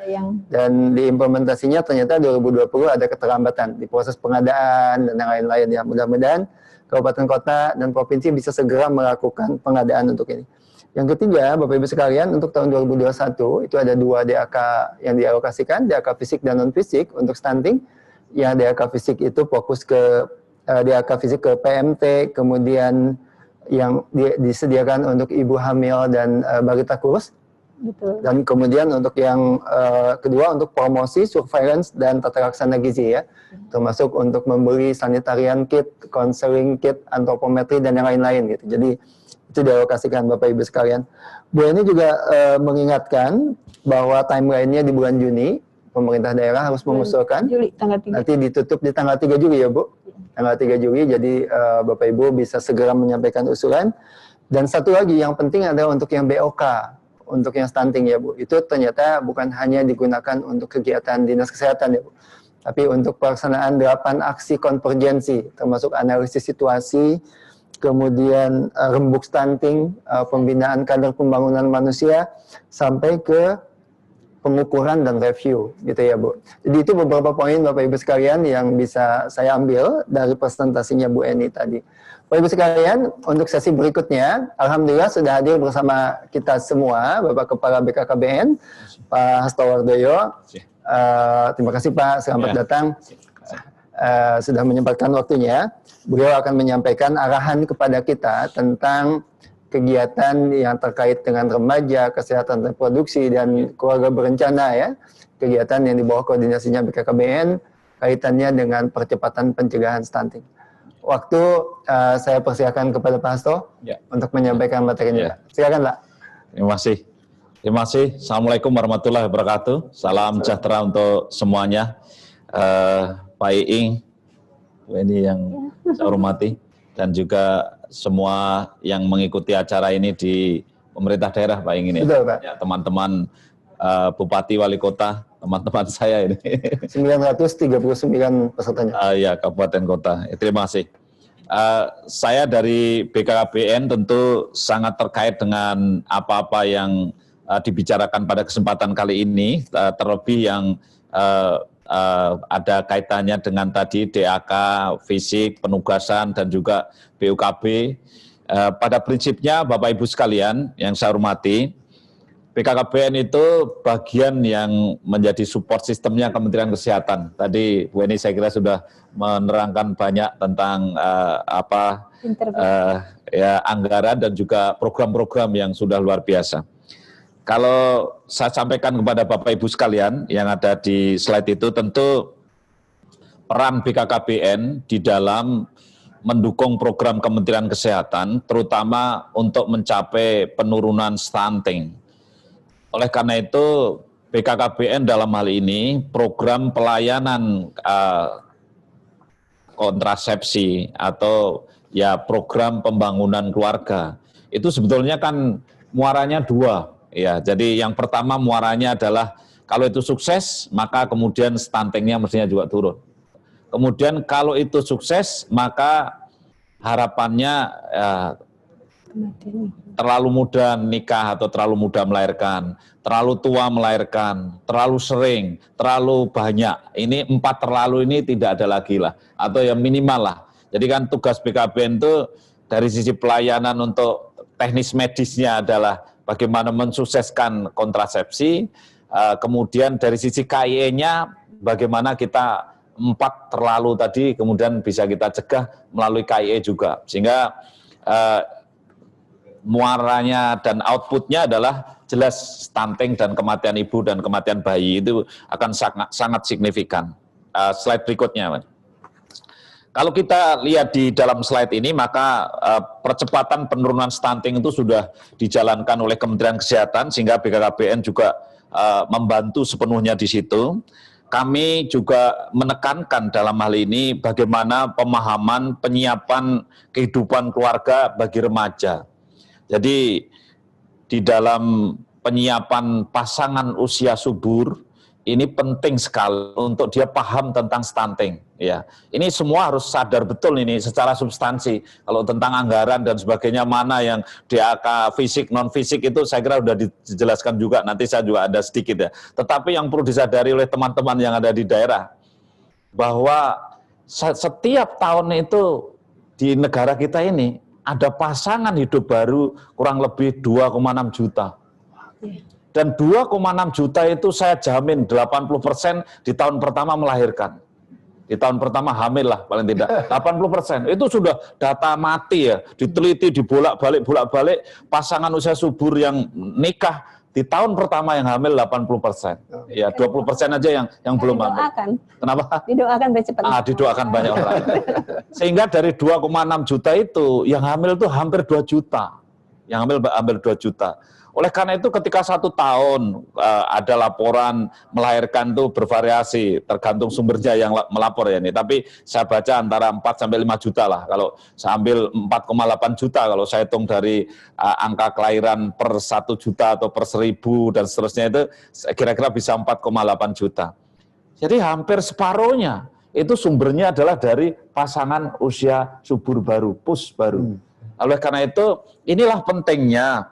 Dan diimplementasinya ternyata 2020 ada keterlambatan di proses pengadaan dan yang lain-lain ya. Mudah-mudahan kabupaten kota dan provinsi bisa segera melakukan pengadaan untuk ini. Yang ketiga, Bapak Ibu sekalian, untuk tahun 2021 itu ada 2 DAK yang dialokasikan, DAK fisik dan non-fisik untuk stunting. Yang DAK fisik itu fokus ke DAK fisik ke PMT, kemudian yang disediakan untuk ibu hamil dan balita kurus. Betul. Dan kemudian untuk yang kedua untuk promosi, surveillance, dan tata laksana gizi ya. Termasuk untuk membeli sanitarian kit, counseling kit, antropometri, dan yang lain-lain gitu. Jadi itu dialokasikan Bapak Ibu sekalian. Bu Eni juga mengingatkan bahwa timeline-nya di bulan Juni, pemerintah daerah harus mengusulkan. Juli, tanggal 3. Nanti ditutup di tanggal 3 Juli ya Bu. Tanggal 3 Juli, jadi Bapak Ibu bisa segera menyampaikan usulan. Dan satu lagi yang penting adalah untuk yang BOK, untuk yang stunting ya Bu. Itu ternyata bukan hanya digunakan untuk kegiatan dinas kesehatan ya Bu, tapi untuk pelaksanaan 8 aksi konvergensi, termasuk analisis situasi, kemudian rembuk stunting, pembinaan kader pembangunan manusia, sampai ke pengukuran dan review gitu ya Bu. Jadi itu beberapa poin Bapak Ibu sekalian yang bisa saya ambil dari presentasinya Bu Eni tadi. Bapak Ibu sekalian, untuk sesi berikutnya, Alhamdulillah sudah hadir bersama kita semua, Bapak Kepala BKKBN, Pak Hasto Wardoyo. Terima kasih Pak, selamat datang. Sudah menyempatkan waktunya. Beliau akan menyampaikan arahan kepada kita tentang kegiatan yang terkait dengan remaja, kesehatan reproduksi, dan keluarga berencana ya. Kegiatan yang di bawah koordinasinya BKKBN, kaitannya dengan percepatan pencegahan stunting. Waktu saya persilakan kepada Pak Hasto untuk menyampaikan materinya. Silakan Pak. Terima kasih. Terima kasih. Assalamualaikum warahmatullahi wabarakatuh. Salam sejahtera untuk semuanya. Pak Iing, ini yang saya hormati, dan juga semua yang mengikuti acara ini di pemerintah daerah Pak Iing ini. Betul Pak. Ya, teman-teman Bupati, Wali Kota, teman-teman saya ini. 939 pesertanya. Ya, kabupaten kota. Terima kasih. Saya dari BKKBN tentu sangat terkait dengan apa-apa yang dibicarakan pada kesempatan kali ini, terlebih yang ada kaitannya dengan tadi DAK, fisik, penugasan, dan juga BUKB. Pada prinsipnya Bapak Ibu sekalian yang saya hormati, BKKBN itu bagian yang menjadi support sistemnya Kementerian Kesehatan. Tadi Bu Eni saya kira sudah menerangkan banyak tentang anggaran dan juga program-program yang sudah luar biasa. Kalau saya sampaikan kepada Bapak Ibu sekalian yang ada di slide itu, tentu peran BKKBN di dalam mendukung program Kementerian Kesehatan, terutama untuk mencapai penurunan stunting. Oleh karena itu, BKKBN dalam hal ini program pelayanan kontrasepsi atau ya program pembangunan keluarga, itu sebetulnya kan muaranya dua. Ya, jadi yang pertama muaranya adalah kalau itu sukses, maka kemudian stuntingnya mestinya juga turun. Kemudian kalau itu sukses, maka harapannya terlalu muda nikah atau terlalu muda melahirkan, terlalu tua melahirkan, terlalu sering, terlalu banyak. Ini 4 terlalu ini tidak ada lagi lah, atau yang minimal lah. Jadi kan tugas BKBN itu dari sisi pelayanan untuk teknis medisnya adalah bagaimana mensukseskan kontrasepsi, kemudian dari sisi KIE-nya bagaimana kita 4 terlalu tadi kemudian bisa kita cegah melalui KIE juga. Sehingga muaranya dan outputnya adalah jelas stunting dan kematian ibu dan kematian bayi itu akan sangat signifikan. Slide berikutnya, Mas. Kalau kita lihat di dalam slide ini, maka percepatan penurunan stunting itu sudah dijalankan oleh Kementerian Kesehatan, sehingga BKKBN juga membantu sepenuhnya di situ. Kami juga menekankan dalam hal ini bagaimana pemahaman penyiapan kehidupan keluarga bagi remaja. Jadi di dalam penyiapan pasangan usia subur, ini penting sekali untuk dia paham tentang stunting. Ya, ini semua harus sadar betul ini secara substansi. Kalau tentang anggaran dan sebagainya, mana yang DAK fisik, non fisik itu saya kira sudah dijelaskan juga. Nanti saya juga ada sedikit ya. Tetapi yang perlu disadari oleh teman-teman yang ada di daerah, bahwa setiap tahun itu di negara kita ini ada pasangan hidup baru kurang lebih 2,6 juta. Dan 2,6 juta itu saya jamin 80% di tahun pertama melahirkan. Di tahun pertama hamil lah paling tidak. 80% itu sudah data mati ya, diteliti, dibolak-balik pasangan usia subur yang nikah di tahun pertama yang hamil 80%. Ya, 20% aja yang belum hamil. Didoakan. Kenapa? Didoakan cepat. Didoakan banyak orang. Sehingga dari 2,6 juta itu yang hamil itu hampir 2 juta. Yang hamil hampir 2 juta. Oleh karena itu ketika 1 tahun ada laporan melahirkan itu bervariasi, tergantung sumbernya yang melapor ya ini. Tapi saya baca antara 4 sampai 5 juta lah. Kalau saya ambil 4,8 juta, kalau saya hitung dari angka kelahiran per 1 juta atau per 1000 dan seterusnya itu kira-kira bisa 4,8 juta. Jadi hampir separuhnya itu sumbernya adalah dari pasangan usia subur baru, PUS baru. Oleh karena itu inilah pentingnya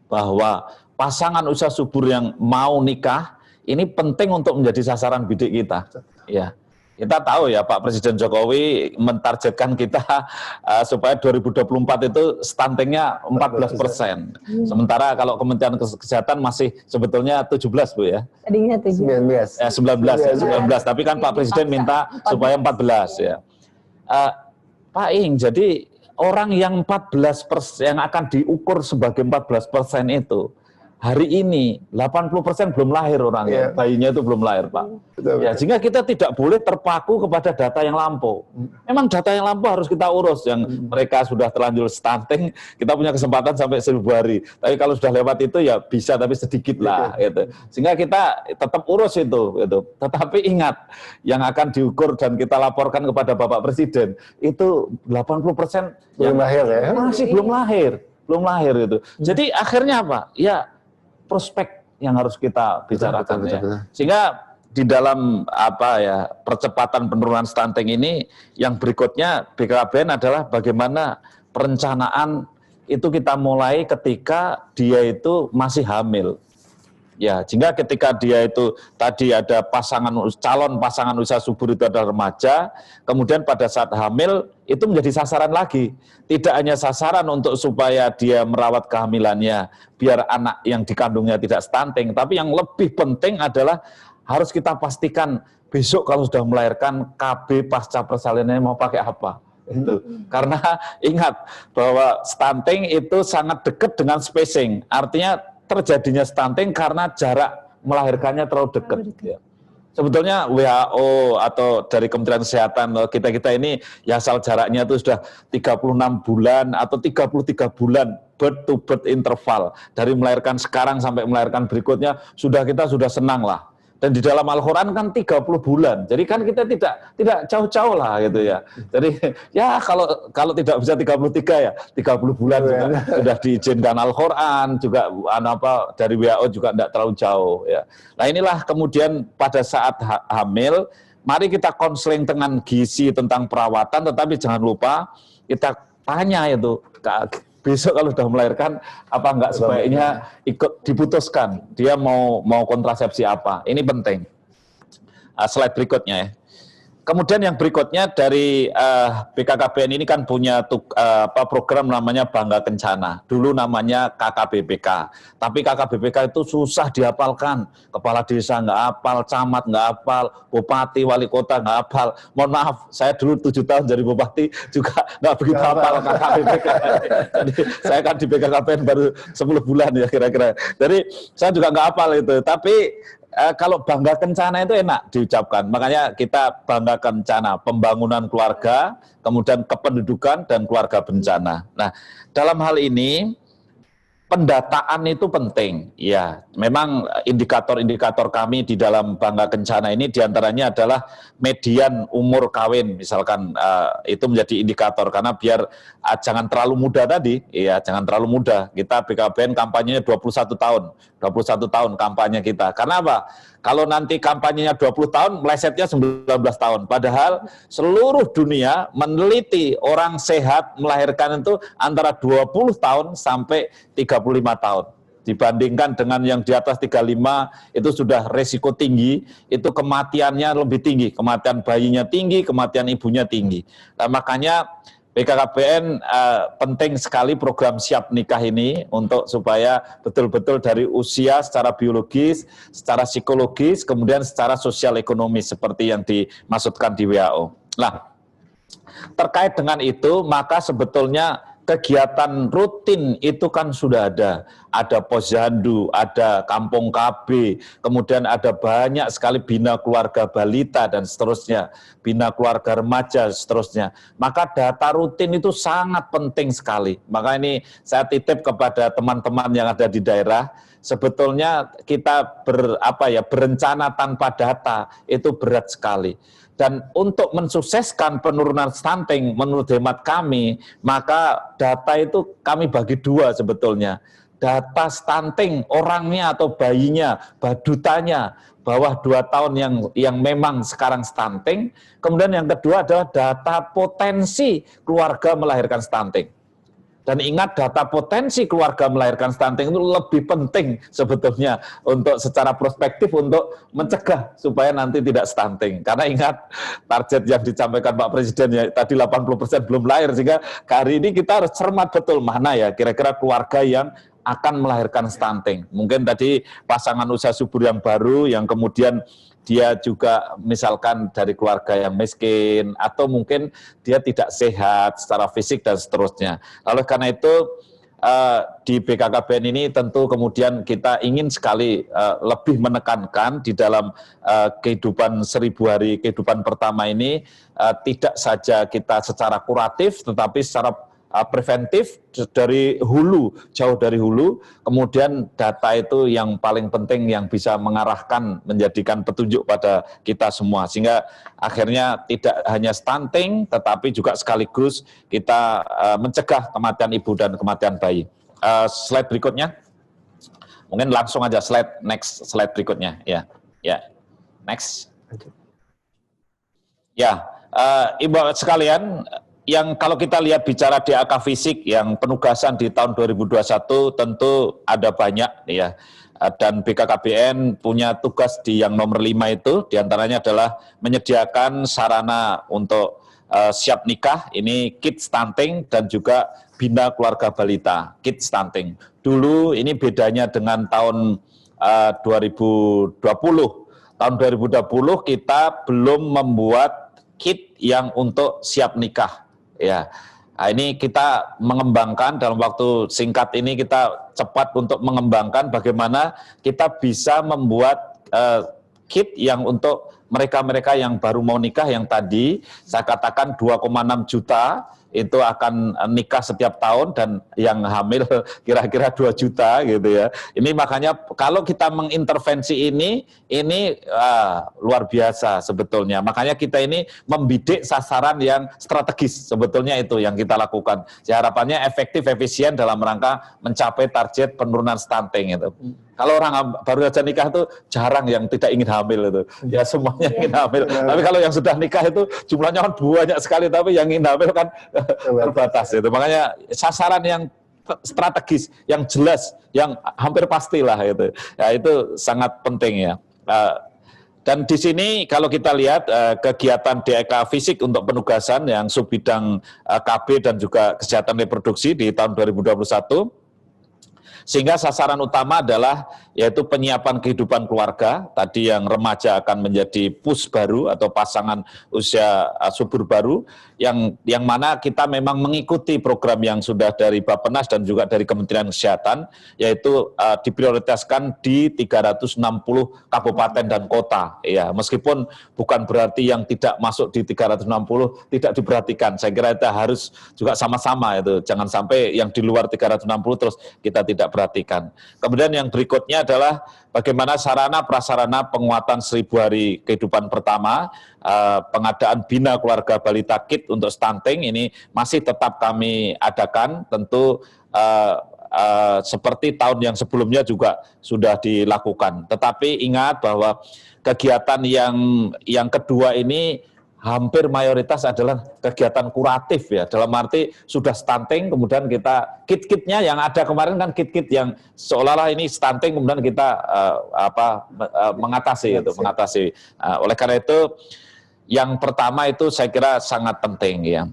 bahwa pasangan usia subur yang mau nikah ini penting untuk menjadi sasaran bidik kita. Ya, kita tahu ya Pak Presiden Jokowi mentargetkan kita supaya 2024 itu stuntingnya 14%. Sementara kalau Kementerian Kesehatan masih sebetulnya 17 Bu ya. Tadinya 19. 19. Tapi kan Pak Presiden minta supaya 14 ya. Pak Ing, jadi orang yang 14% yang akan diukur sebagai 14% itu hari ini 80% belum lahir orangnya, bayinya itu belum lahir Pak. Ya, sehingga kita tidak boleh terpaku kepada data yang lampau. Memang data yang lampau harus kita urus, yang mereka sudah terlanjur stunting, kita punya kesempatan sampai 1000 hari. Tapi kalau sudah lewat itu ya bisa, tapi sedikit lah. Gitu. Sehingga kita tetap urus itu. Gitu. Tetapi ingat, yang akan diukur dan kita laporkan kepada Bapak Presiden, itu 80% belum lahir ya? Masih belum lahir itu. Jadi akhirnya apa? Ya prospek yang harus kita bicarakan. Betul. Sehingga di dalam percepatan penurunan stunting ini yang berikutnya BKKBN adalah bagaimana perencanaan itu kita mulai ketika dia itu masih hamil. Ya, sehingga ketika dia itu tadi ada calon pasangan usia subur itu adalah remaja, kemudian pada saat hamil itu menjadi sasaran lagi. Tidak hanya sasaran untuk supaya dia merawat kehamilannya, biar anak yang dikandungnya tidak stunting, tapi yang lebih penting adalah harus kita pastikan besok kalau sudah melahirkan KB pasca persalinannya mau pakai apa. Itu. Karena ingat bahwa stunting itu sangat dekat dengan spacing, artinya terjadinya stunting karena jarak melahirkannya terlalu dekat. Ya. Sebetulnya WHO atau dari Kementerian Kesehatan kita ini ya asal jaraknya itu sudah 36 bulan atau 33 bulan birth to birth interval. Dari melahirkan sekarang sampai melahirkan berikutnya kita sudah senang lah. Dan di dalam Al-Quran kan 30 bulan. Jadi kan kita tidak jauh-jauh lah gitu ya. Jadi ya kalau tidak bisa 33 ya 30 bulan juga sudah diizinkan Al-Quran, juga dari WHO juga tidak terlalu jauh ya. Nah inilah kemudian pada saat hamil, mari kita konseling dengan gizi tentang perawatan, tetapi jangan lupa kita tanya itu besok kalau sudah melahirkan apa enggak sebaiknya ikut diputuskan dia mau kontrasepsi apa. Ini penting. Slide berikutnya ya. Kemudian yang berikutnya dari BKKBN ini kan punya program namanya Bangga Kencana. Dulu namanya KKBPK. Tapi KKBPK itu susah dihafalkan. Kepala desa nggak hafal, camat nggak hafal, bupati, wali kota nggak hafal. Mohon maaf, saya dulu 7 tahun jadi bupati juga nggak begitu hafal KKBPK. Jadi saya kan di BKKBN baru 10 bulan ya kira-kira. Jadi saya juga nggak hafal itu. Tapi kalau Bangga Kencana itu enak diucapkan, makanya kita Bangga Kencana, pembangunan keluarga, kemudian kependudukan dan keluarga bencana. Nah, dalam hal ini pendataan itu penting, ya. Memang indikator-indikator kami di dalam Bangga Kencana ini diantaranya adalah median umur kawin, misalkan itu menjadi indikator karena biar jangan terlalu muda tadi, ya jangan terlalu muda. Kita BKBN kampanyenya 21 tahun, 21 tahun kampanye kita. Karena apa? Kalau nanti kampanyenya 20 tahun, melesetnya 19 tahun. Padahal seluruh dunia meneliti orang sehat melahirkan itu antara 20 tahun sampai 35 tahun. Dibandingkan dengan yang di atas 35 itu sudah resiko tinggi, itu kematiannya lebih tinggi. Kematian bayinya tinggi, kematian ibunya tinggi. Nah, makanya BKKBN penting sekali program siap nikah ini untuk supaya betul-betul dari usia secara biologis, secara psikologis, kemudian secara sosial ekonomi seperti yang dimaksudkan di WHO. Nah, terkait dengan itu maka sebetulnya kegiatan rutin itu kan sudah ada posyandu, ada kampung KB, kemudian ada banyak sekali bina keluarga balita dan seterusnya, bina keluarga remaja seterusnya. Maka data rutin itu sangat penting sekali. Maka ini saya titip kepada teman-teman yang ada di daerah, sebetulnya kita berencana tanpa data itu berat sekali. Dan untuk mensukseskan penurunan stunting menurut hemat kami, maka data itu kami bagi dua sebetulnya. Data stunting orangnya atau bayinya, badutanya, bawah 2 tahun yang memang sekarang stunting. Kemudian yang kedua adalah data potensi keluarga melahirkan stunting. Dan ingat, data potensi keluarga melahirkan stunting itu lebih penting sebetulnya untuk secara prospektif untuk mencegah supaya nanti tidak stunting. Karena ingat target yang disampaikan Pak Presiden ya tadi 80% belum lahir, sehingga hari ini kita harus cermat betul mana ya kira-kira keluarga yang akan melahirkan stunting. Mungkin tadi pasangan usaha subur yang baru yang kemudian dia juga misalkan dari keluarga yang miskin, atau mungkin dia tidak sehat secara fisik dan seterusnya. Oleh karena itu di BKKBN ini tentu kemudian kita ingin sekali lebih menekankan di dalam kehidupan 1000 hari kehidupan pertama ini, tidak saja kita secara kuratif tetapi secara preventif dari hulu, jauh dari hulu, kemudian data itu yang paling penting yang bisa mengarahkan, menjadikan petunjuk pada kita semua, sehingga akhirnya tidak hanya stunting, tetapi juga sekaligus kita mencegah kematian ibu dan kematian bayi. Slide berikutnya, mungkin langsung aja next slide berikutnya, ya, next. Ya, Ibu sekalian, yang kalau kita lihat bicara DAK fisik yang penugasan di tahun 2021 tentu ada banyak ya, dan BKKBN punya tugas di yang nomor 5 itu, diantaranya adalah menyediakan sarana untuk siap nikah, ini kit stunting dan juga bina keluarga balita, kit stunting. Dulu ini bedanya dengan tahun 2020, tahun 2020 kita belum membuat kit yang untuk siap nikah. Ya, nah, ini kita mengembangkan dalam waktu singkat ini, kita cepat untuk mengembangkan bagaimana kita bisa membuat kit yang untuk mereka-mereka yang baru mau nikah, yang tadi saya katakan 2,6 juta itu akan nikah setiap tahun, dan yang hamil kira-kira 2 juta gitu ya. Ini makanya kalau kita mengintervensi ini luar biasa sebetulnya. Makanya kita ini membidik sasaran yang strategis, sebetulnya itu yang kita lakukan. Harapannya efektif, efisien dalam rangka mencapai target penurunan stunting itu. Kalau orang baru saja nikah itu jarang yang tidak ingin hamil itu. Ya semuanya ingin hamil. Tapi kalau yang sudah nikah itu jumlahnya kan banyak sekali, tapi yang ingin hamil kan terbatas itu. Makanya sasaran yang strategis, yang jelas, yang hampir pastilah itu. Ya itu sangat penting ya. Dan di sini kalau kita lihat kegiatan DAK fisik untuk penugasan yang subbidang KB dan juga kesehatan reproduksi di tahun 2021, sehingga sasaran utama adalah yaitu penyiapan kehidupan keluarga, tadi yang remaja akan menjadi pus baru atau pasangan usia subur baru, yang mana kita memang mengikuti program yang sudah dari Bappenas dan juga dari Kementerian Kesehatan, yaitu diprioritaskan di 360 kabupaten dan kota. Ya, meskipun bukan berarti yang tidak masuk di 360 tidak diperhatikan. Saya kira itu harus juga sama-sama itu. Jangan sampai yang di luar 360 terus kita tidak perhatikan. Kemudian yang berikutnya adalah bagaimana sarana prasarana penguatan 1000 hari kehidupan pertama, pengadaan bina keluarga balita kit untuk stunting ini masih tetap kami adakan, tentu seperti tahun yang sebelumnya juga sudah dilakukan. Tetapi ingat bahwa kegiatan yang kedua ini hampir mayoritas adalah kegiatan kuratif ya, dalam arti sudah stunting, kemudian kita kit-kitnya yang ada kemarin kan kit-kit yang seolah-olah ini stunting, kemudian kita mengatasi itu, mengatasi. Oleh karena itu yang pertama itu saya kira sangat penting ya.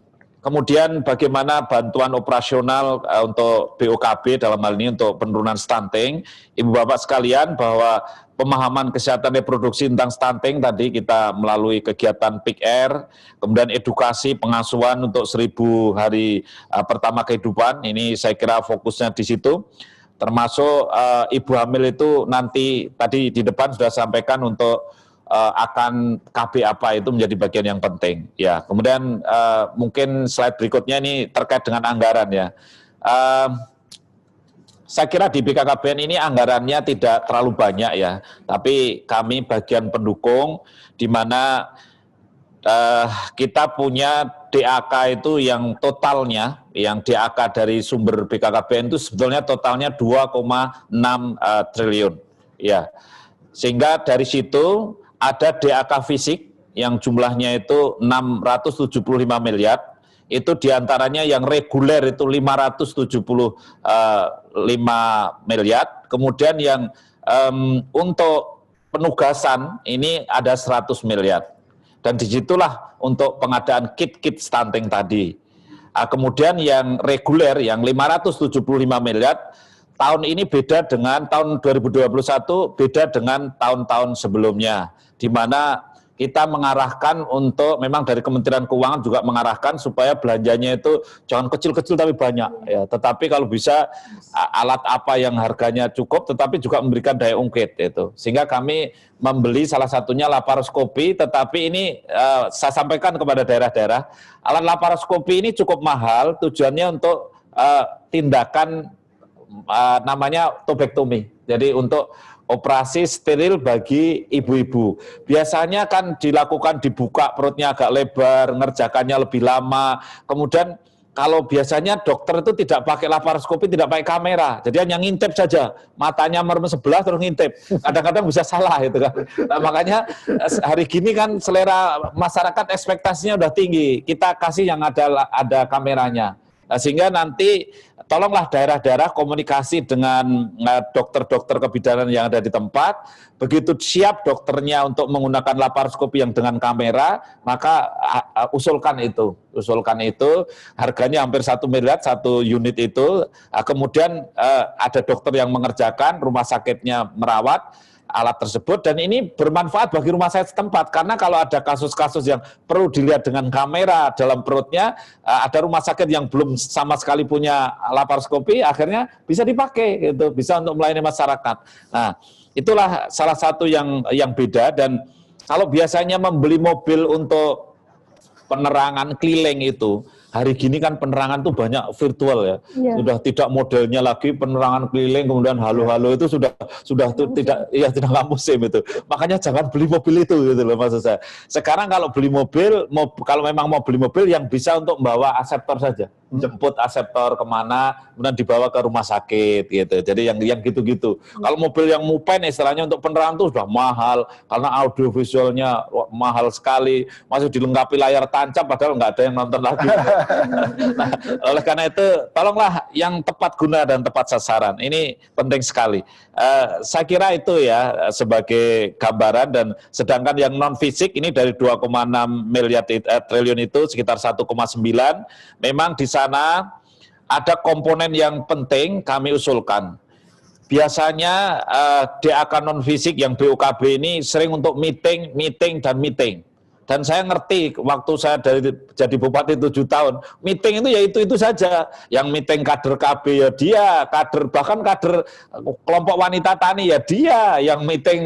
Kemudian bagaimana bantuan operasional untuk BOKB dalam hal ini untuk penurunan stunting. Ibu Bapak sekalian, bahwa pemahaman kesehatan reproduksi tentang stunting tadi kita melalui kegiatan PIK-R, kemudian edukasi pengasuhan untuk 1000 hari pertama kehidupan, ini saya kira fokusnya di situ. Termasuk ibu hamil itu nanti tadi di depan sudah sampaikan untuk akan KB apa itu menjadi bagian yang penting. Ya, kemudian mungkin slide berikutnya ini terkait dengan anggaran ya. Saya kira di BKKBN ini anggarannya tidak terlalu banyak ya, tapi kami bagian pendukung di mana kita punya DAK itu yang totalnya, yang DAK dari sumber BKKBN itu sebetulnya totalnya 2,6 triliun. Ya, sehingga dari situ ada DAK fisik yang jumlahnya itu 675 miliar, itu diantaranya yang reguler itu 575 miliar, kemudian yang untuk penugasan ini ada 100 miliar. Dan disitulah untuk pengadaan kit-kit stunting tadi. Kemudian yang reguler yang 575 miliar, tahun ini beda dengan tahun 2021, beda dengan tahun-tahun sebelumnya, di mana kita mengarahkan untuk, memang dari Kementerian Keuangan juga mengarahkan supaya belanjanya itu jangan kecil-kecil tapi banyak, ya. Tetapi kalau bisa alat apa yang harganya cukup, tetapi juga memberikan daya ungkit itu. Sehingga kami membeli salah satunya laparoskopi, tetapi ini saya sampaikan kepada daerah-daerah, alat laparoskopi ini cukup mahal, tujuannya untuk tindakan namanya tubektomi. Jadi untuk operasi steril bagi ibu-ibu. Biasanya kan dilakukan dibuka perutnya agak lebar, ngerjakannya lebih lama. Kemudian kalau biasanya dokter itu tidak pakai laparoskopi, tidak pakai kamera. Jadi hanya ngintip saja. Matanya merem sebelah terus ngintip. Kadang-kadang bisa salah gitu kan. Nah, makanya hari gini kan selera masyarakat ekspektasinya udah tinggi. Kita kasih yang ada kameranya. Nah, sehingga nanti tolonglah daerah-daerah komunikasi dengan dokter-dokter kebidanan yang ada di tempat. Begitu siap dokternya untuk menggunakan laparoskopi yang dengan kamera, maka usulkan itu. Harganya hampir 1 miliar satu unit itu. Kemudian ada dokter yang mengerjakan, rumah sakitnya merawat alat tersebut, dan ini bermanfaat bagi rumah sakit setempat, karena kalau ada kasus-kasus yang perlu dilihat dengan kamera dalam perutnya, ada rumah sakit yang belum sama sekali punya laparoskopi, akhirnya bisa dipakai, gitu, bisa untuk melayani masyarakat. Nah, itulah salah satu yang beda. Dan kalau biasanya membeli mobil untuk penerangan keliling itu, hari gini kan penerangan tuh banyak virtual ya. Sudah tidak modelnya lagi penerangan keliling kemudian halo-halo itu sudah tidak musim itu. Makanya jangan beli mobil itu gitu loh maksud saya. Sekarang kalau beli mobil, kalau memang mau beli mobil yang bisa untuk membawa aseptor saja. jemput aseptor kemana, kemudian dibawa ke rumah sakit gitu. Jadi yang gitu-gitu. Kalau mobil yang Mupen istilahnya untuk penerangan itu sudah mahal karena audiovisualnya mahal sekali, masih dilengkapi layar tancap padahal nggak ada yang nonton lagi. Nah, oleh karena itu tolonglah yang tepat guna dan tepat sasaran. Ini penting sekali. Saya kira itu ya sebagai gambaran, dan sedangkan yang non fisik ini dari 2,6 triliun itu sekitar 1,9. Memang di sana ada komponen yang penting kami usulkan. Biasanya DAK non fisik yang BUKB ini sering untuk meeting. Dan saya ngerti waktu saya jadi bupati 7 tahun, meeting itu ya itu saja. Yang meeting kader KB ya dia, bahkan kader kelompok wanita tani ya dia, yang meeting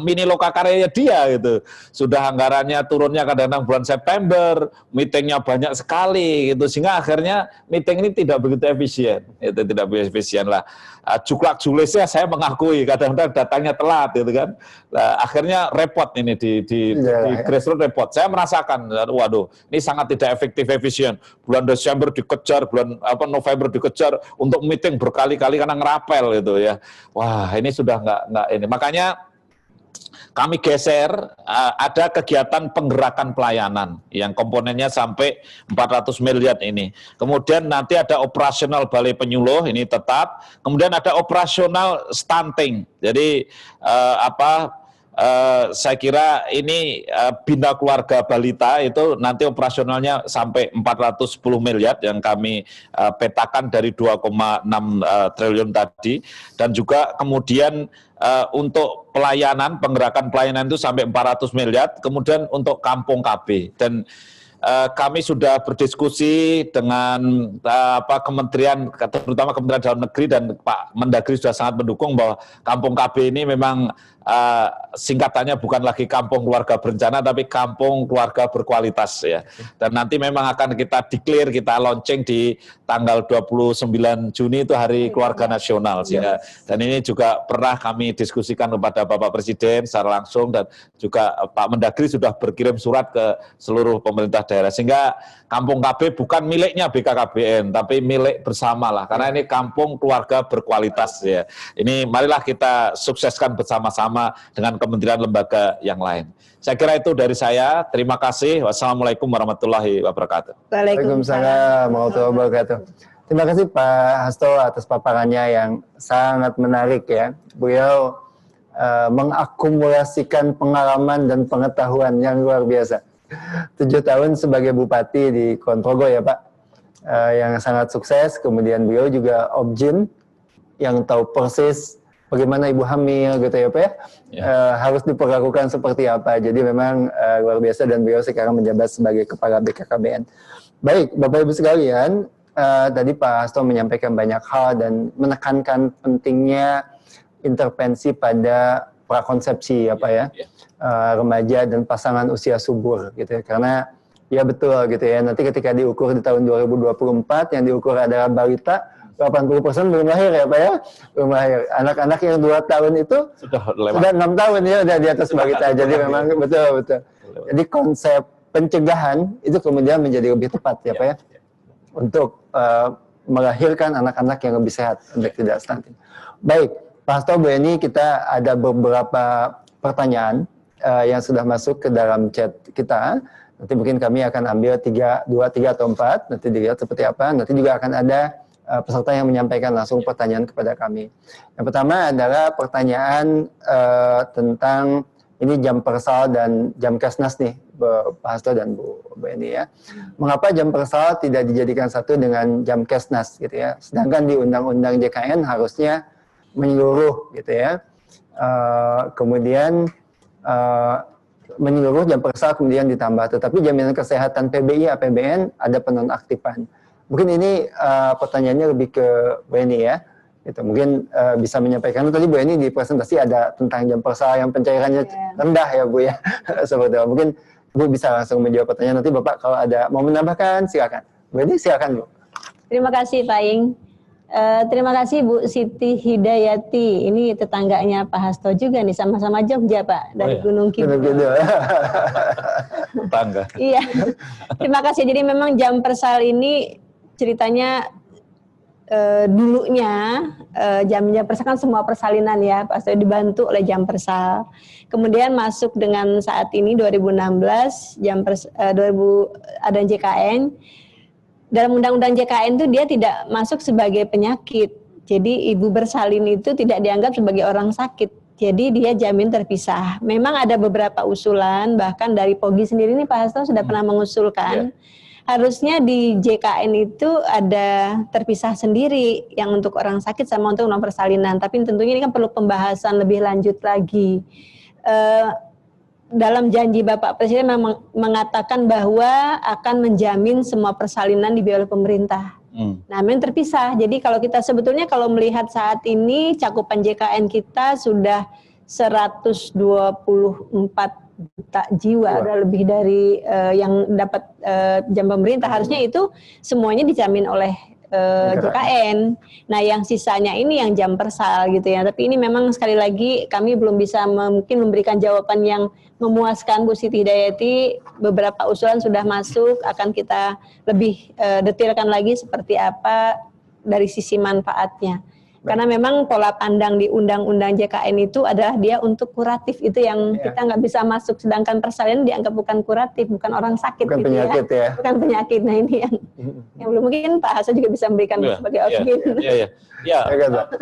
mini lokakarya ya dia gitu. Sudah anggarannya turunnya kadang-kadang bulan September, meetingnya banyak sekali gitu, sehingga akhirnya meeting ini tidak begitu efisien. Itu tidak begitu efisien lah. Juklak-juklisnya saya mengakui kadang-kadang datangnya telat gitu kan. Nah, akhirnya repot ini di grassroots repot. Saya merasakan, waduh, ini sangat tidak efektif efisien. Bulan Desember dikejar, bulan November dikejar untuk meeting berkali-kali karena ngerapel gitu ya. Wah, ini sudah nggak ini. Makanya kami geser, ada kegiatan penggerakan pelayanan yang komponennya sampai 400 miliar ini. Kemudian nanti ada operasional balai penyuluh, ini tetap. Kemudian ada operasional stunting. Jadi saya kira ini bina keluarga balita itu nanti operasionalnya sampai 410 miliar yang kami petakan dari 2,6 triliun tadi. Dan juga kemudian untuk pelayanan, penggerakan pelayanan itu sampai 400 miliar, kemudian untuk kampung KB. Dan kami sudah berdiskusi dengan kementerian, terutama Kementerian Dalam Negeri, dan Pak Mendagri sudah sangat mendukung bahwa kampung KB ini memang singkatannya bukan lagi kampung keluarga berencana, tapi kampung keluarga berkualitas ya. Dan nanti memang akan kita declare, kita launching di tanggal 29 Juni itu Hari Keluarga Nasional. Sehingga, dan ini juga pernah kami diskusikan kepada Bapak Presiden secara langsung, dan juga Pak Mendagri sudah berkirim surat ke seluruh pemerintah daerah, sehingga kampung KB bukan miliknya BKKBN, tapi milik bersama lah, karena ini kampung keluarga berkualitas ya. Ini marilah kita sukseskan bersama-sama dengan kementerian lembaga yang lain. Saya kira itu dari saya. Terima kasih. Wassalamualaikum warahmatullahi wabarakatuh. Waalaikumsalam warahmatullahi wabarakatuh. Terima kasih Pak Hasto atas paparannya yang sangat menarik ya. Beliau mengakumulasikan pengalaman dan pengetahuan yang luar biasa. 7 tahun sebagai bupati di Kulon ya Pak, yang sangat sukses. Kemudian beliau juga objin yang tahu persis bagaimana ibu hamil gitu ya Pak ya. Harus diperlakukan seperti apa. Jadi memang luar biasa, dan beliau sekarang menjabat sebagai kepala BKKBN. Baik Bapak Ibu sekalian, tadi Pak Hasto menyampaikan banyak hal dan menekankan pentingnya intervensi pada prakonsepsi ya Pak ya. Remaja dan pasangan usia subur gitu ya. Karena ya betul gitu ya, nanti ketika diukur di tahun 2024 yang diukur adalah balita, 80% belum lahir ya Pak ya, belum lahir. Anak-anak yang 2 tahun itu sudah 6 tahun ya, udah di atas balita. Jadi memang betul. Jadi konsep pencegahan itu kemudian menjadi lebih tepat ya Pak ya, untuk melahirkan anak-anak yang lebih sehat untuk tidak stunting. Baik, Pak Hasto, Bu Eni, kita ada beberapa pertanyaan yang sudah masuk ke dalam chat kita. Nanti mungkin kami akan ambil 2, 3 atau 4, nanti dilihat seperti apa. Nanti juga akan ada peserta yang menyampaikan langsung pertanyaan kepada kami. Yang pertama adalah pertanyaan tentang ini jam persal dan jam kesnas nih, Pak Hasto dan Bu Eni ya. Mengapa jam persal tidak dijadikan satu dengan jam kesnas gitu ya? Sedangkan di Undang-Undang JKN harusnya menyeluruh gitu ya. Kemudian menyeluruh jam persal kemudian ditambah, tetapi jaminan kesehatan PBI APBN ada penonaktifan. Mungkin ini pertanyaannya lebih ke Bu Eni ya, gitu. Mungkin bisa menyampaikan. Tadi Bu Eni di presentasi ada tentang jam persal yang pencairannya rendah ya Bu ya, seperti itu. Mungkin Bu bisa langsung menjawab pertanyaan. Nanti Bapak kalau ada mau menambahkan silakan. Bu Eni silakan Bu. Terima kasih Pak Ing. Terima kasih Bu Siti Hidayati, ini tetangganya Pak Hasto juga nih, sama-sama Jogja Pak, dari Gunung Kidul. Tetangga. Iya, terima kasih. Jadi memang jam persal ini ceritanya dulunya jam persal kan semua persalinan ya, pasti dibantu oleh jam persal. Kemudian masuk dengan saat ini 2016 ada JKN. Dalam undang-undang JKN itu dia tidak masuk sebagai penyakit. Jadi ibu bersalin itu tidak dianggap sebagai orang sakit. Jadi dia jamin terpisah. Memang ada beberapa usulan, bahkan dari POGI sendiri nih Pak Hasto sudah pernah mengusulkan. Harusnya di JKN itu ada terpisah sendiri yang untuk orang sakit sama untuk non persalinan. Tapi tentunya ini kan perlu pembahasan lebih lanjut lagi. Dalam janji Bapak Presiden memang mengatakan bahwa akan menjamin semua persalinan dibiayai oleh pemerintah. Nah, memang terpisah. Jadi kalau kita sebetulnya kalau melihat saat ini cakupan JKN kita sudah 124 juta jiwa, ada lebih dari yang dapat jam pemerintah. Harusnya itu semuanya dijamin oleh JKN. Nah, yang sisanya ini yang jam persal gitu ya. Tapi ini memang sekali lagi kami belum bisa mungkin memberikan jawaban yang memuaskan Bu Siti Hidayati. Beberapa usulan sudah masuk, akan kita lebih detailkan lagi seperti apa dari sisi manfaatnya. Karena memang pola pandang di Undang-Undang JKN itu adalah dia untuk kuratif, itu yang kita nggak bisa masuk. Sedangkan persalinan dianggap bukan kuratif, bukan orang sakit, bukan gitu penyakit ya. Bukan penyakit. Nah ini yang belum mungkin Pak Hasto juga bisa memberikan sebagai opini. Ya,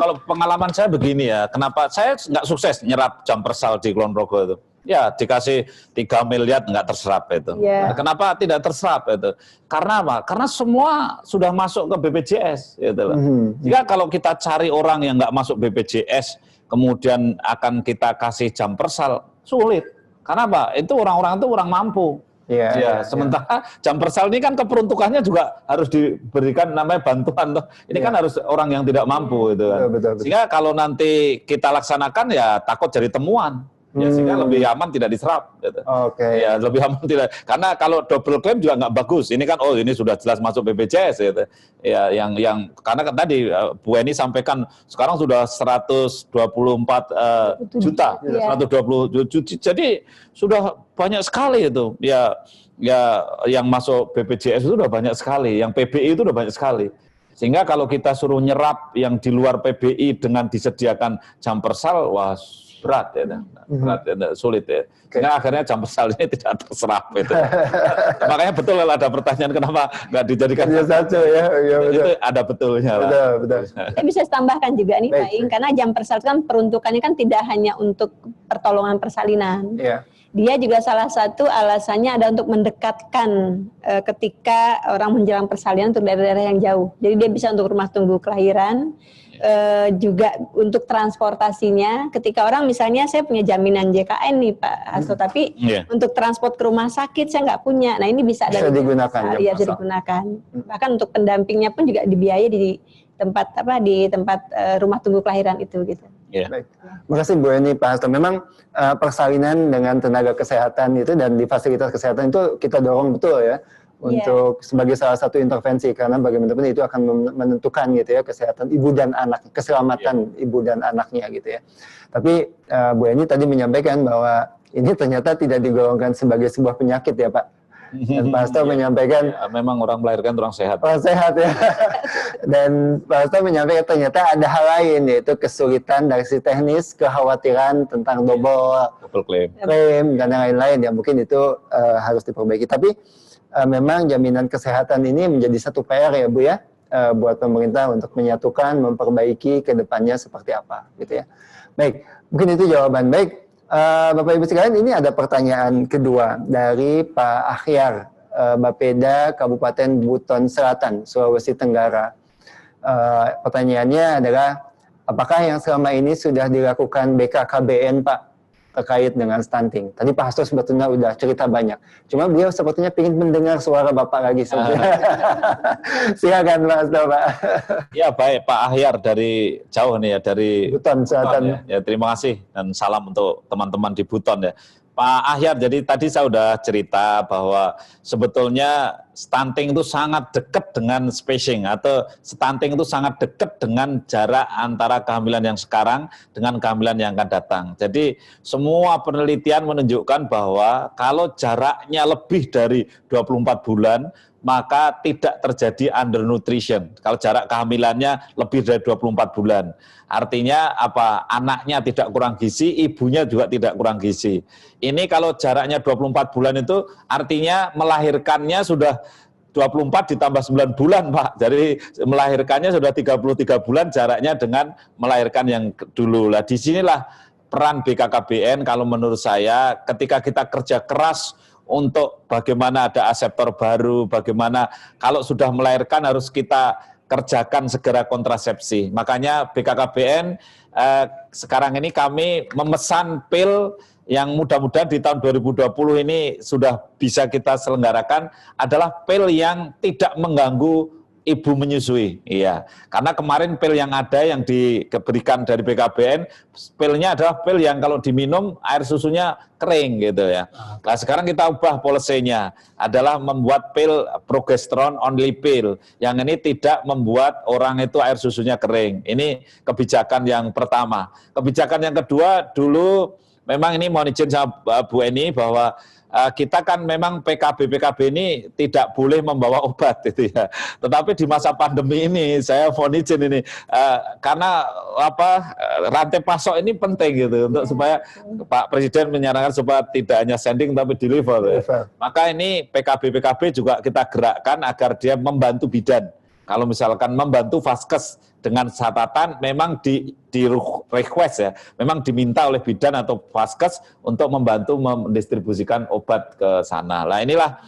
kalau pengalaman saya begini ya, kenapa saya nggak sukses nyerap jam persal di Kulon Progo itu? Ya, dikasih 3 miliar nggak terserap itu. Nah, kenapa tidak terserap itu? Karena apa? Karena semua sudah masuk ke BPJS. Gitu loh. Jika kalau kita cari orang yang nggak masuk BPJS, kemudian akan kita kasih jam persal, sulit. Karena apa? Itu orang-orang itu orang mampu. Sementara jam persal ini kan keperuntukannya juga harus diberikan namanya bantuan. Ini kan harus orang yang tidak mampu. Gitu kan. Betul. Sehingga kalau nanti kita laksanakan ya takut jadi temuan. Ya, sehingga lebih aman tidak diserap. Gitu. Ya, lebih aman tidak. Karena kalau double claim juga nggak bagus. Ini kan, ini sudah jelas masuk BPJS. Gitu. Ya, yang karena kan tadi Bu Eni sampaikan sekarang sudah 124 juta, 120 juta. Jadi sudah banyak sekali itu. Ya, yang masuk BPJS itu sudah banyak sekali. Yang PBI itu sudah banyak sekali. Sehingga kalau kita suruh nyerap yang di luar PBI dengan disediakan jam persal, wah berat ya, sulit ya. Sehingga akhirnya jam persal ini tidak terserap itu. Makanya betul kalau ada pertanyaan kenapa nggak dijadikan satu ya. Itu ada betulnya lah. Betul. Saya bisa tambahkan juga nih Pak Ing, karena jam persal kan peruntukannya kan tidak hanya untuk pertolongan persalinan. Dia juga salah satu alasannya ada untuk mendekatkan ketika orang menjelang persalinan untuk daerah-daerah yang jauh. Jadi dia bisa untuk rumah tunggu kelahiran, juga untuk transportasinya. Ketika orang misalnya saya punya jaminan JKN nih Pak Hasto, tapi untuk transport ke rumah sakit saya nggak punya. Nah ini bisa digunakan. Iya, bisa digunakan. Bahkan untuk pendampingnya pun juga dibiayai di tempat rumah tunggu kelahiran itu gitu. Baik. Makasih Bu Eni, Pak Hasto. Memang persalinan dengan tenaga kesehatan itu dan di fasilitas kesehatan itu kita dorong betul ya. Untuk sebagai salah satu intervensi, karena bagaimanapun itu akan menentukan gitu ya kesehatan ibu dan anak, keselamatan ibu dan anaknya gitu ya. Tapi Bu Eni tadi menyampaikan bahwa ini ternyata tidak digolongkan sebagai sebuah penyakit ya Pak. Dan Pak Hasto menyampaikan memang orang melahirkan orang sehat. Orang sehat ya. Dan Pak Hasto menyampaikan ternyata ada hal lain, yaitu kesulitan dari sisi teknis, kekhawatiran tentang double claim dan yang lain-lain yang mungkin itu harus diperbaiki. Tapi memang jaminan kesehatan ini menjadi satu PR ya Bu ya, buat pemerintah untuk menyatukan, memperbaiki ke depannya seperti apa gitu ya. Baik, mungkin itu jawaban. Baik, Bapak Ibu sekalian, ini ada pertanyaan kedua dari Pak Akhyar, Bapeda Kabupaten Buton Selatan, Sulawesi Tenggara. Pertanyaannya adalah, apakah yang selama ini sudah dilakukan BKKBN Pak terkait dengan stunting? Tadi Pak Hasto sebetulnya udah cerita banyak. Cuma beliau sepertinya ingin mendengar suara Bapak lagi. Silakan Pak Hasto, Pak. Ya baik, Pak Akhyar dari jauh nih ya, dari Buton Selatan. Ya, terima kasih dan salam untuk teman-teman di Buton ya. Pak Akhyar, jadi tadi saya sudah cerita bahwa sebetulnya stunting itu sangat dekat dengan spacing atau stunting itu sangat dekat dengan jarak antara kehamilan yang sekarang dengan kehamilan yang akan datang. Jadi semua penelitian menunjukkan bahwa kalau jaraknya lebih dari 24 bulan, maka tidak terjadi undernutrition. Kalau jarak kehamilannya lebih dari 24 bulan. Artinya apa? Anaknya tidak kurang gizi, ibunya juga tidak kurang gizi. Ini kalau jaraknya 24 bulan itu artinya melahirkannya sudah 24 ditambah 9 bulan, Pak. Jadi melahirkannya sudah 33 bulan jaraknya dengan melahirkan yang dulu. Lah disinilah peran BKKBN kalau menurut saya ketika kita kerja keras untuk bagaimana ada aseptor baru, bagaimana kalau sudah melahirkan harus kita kerjakan segera kontrasepsi. Makanya BKKBN sekarang ini kami memesan pil yang mudah-mudahan di tahun 2020 ini sudah bisa kita selenggarakan adalah pil yang tidak mengganggu ibu menyusui. Iya, karena kemarin pil yang ada yang diberikan dari BKBN, pilnya adalah pil yang kalau diminum air susunya kering gitu ya. Nah sekarang kita ubah polisinya adalah membuat pil progesteron only pill, yang ini tidak membuat orang itu air susunya kering. Ini kebijakan yang pertama. Kebijakan yang kedua, dulu memang ini mohon izin sama Bu Eni bahwa kita kan memang PKB ini tidak boleh membawa obat gitu ya. Tetapi di masa pandemi ini saya mohon izin ini karena rantai pasok ini penting gitu untuk supaya Pak Presiden menyarankan supaya tidak hanya sending tapi deliver. Ya. Maka ini PKB juga kita gerakkan agar dia membantu bidan. Kalau misalkan membantu vaskes dengan catatan memang di request ya, memang diminta oleh bidan atau vaskes untuk membantu mendistribusikan obat ke sana. Nah inilah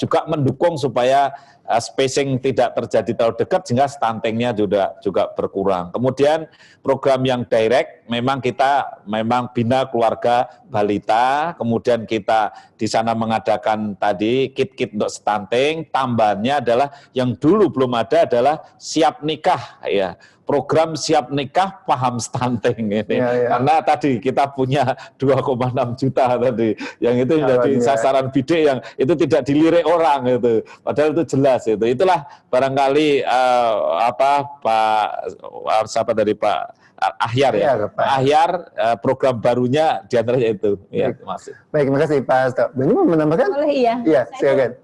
juga mendukung supaya spacing tidak terjadi terlalu dekat sehingga stuntingnya juga berkurang. Kemudian program yang direct memang kita bina keluarga balita, kemudian kita di sana mengadakan tadi kit-kit untuk stunting, tambahannya adalah yang dulu belum ada adalah siap nikah ya. Program siap nikah paham stunting ini. Karena tadi kita punya 2,6 juta tadi yang itu menjadi sasaran bidik yang itu tidak dilirik orang itu. Padahal itu jelas itu. Itulah barangkali Pak Ahyar ya. Pak Ahyar program barunya diantaranya itu. Ya, masih. Baik, terima kasih Pak Hasto. Ini mau menambahkan? Boleh iya. Iya, silakan.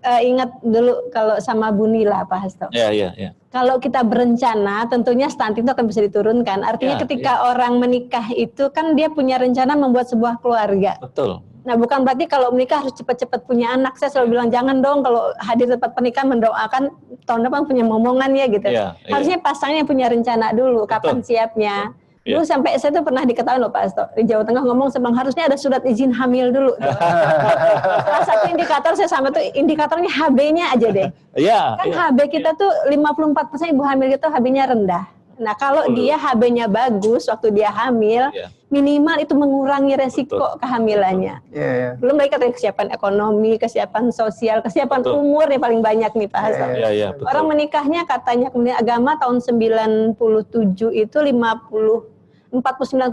Ingat dulu kalau sama Bu Nila Pak Hasto. Iya. Kalau kita berencana, tentunya stunting itu akan bisa diturunkan. Artinya ketika orang menikah itu kan dia punya rencana membuat sebuah keluarga. Betul. Nah bukan berarti kalau menikah harus cepat-cepat punya anak. Saya selalu bilang jangan dong kalau hadir tempat pernikahan mendoakan tahun depan punya momongan ya gitu. Harusnya pasangannya punya rencana dulu kapan siapnya. Dulu sampai saya tuh pernah diketahui loh Pak Hasto, di Jawa Tengah ngomong sebelum harusnya ada surat izin hamil dulu. Salah satu indikator saya sampai tuh indikatornya HB-nya aja deh. Kan HB kita tuh 54% ibu hamil itu HB-nya rendah. Nah kalau dia HB-nya bagus waktu dia hamil, minimal itu mengurangi resiko kehamilannya. Belum lagi katanya kesiapan ekonomi, kesiapan sosial, kesiapan umur yang paling banyak nih Pak Hasto. Orang menikahnya katanya kemudian agama tahun 97 itu 49,8%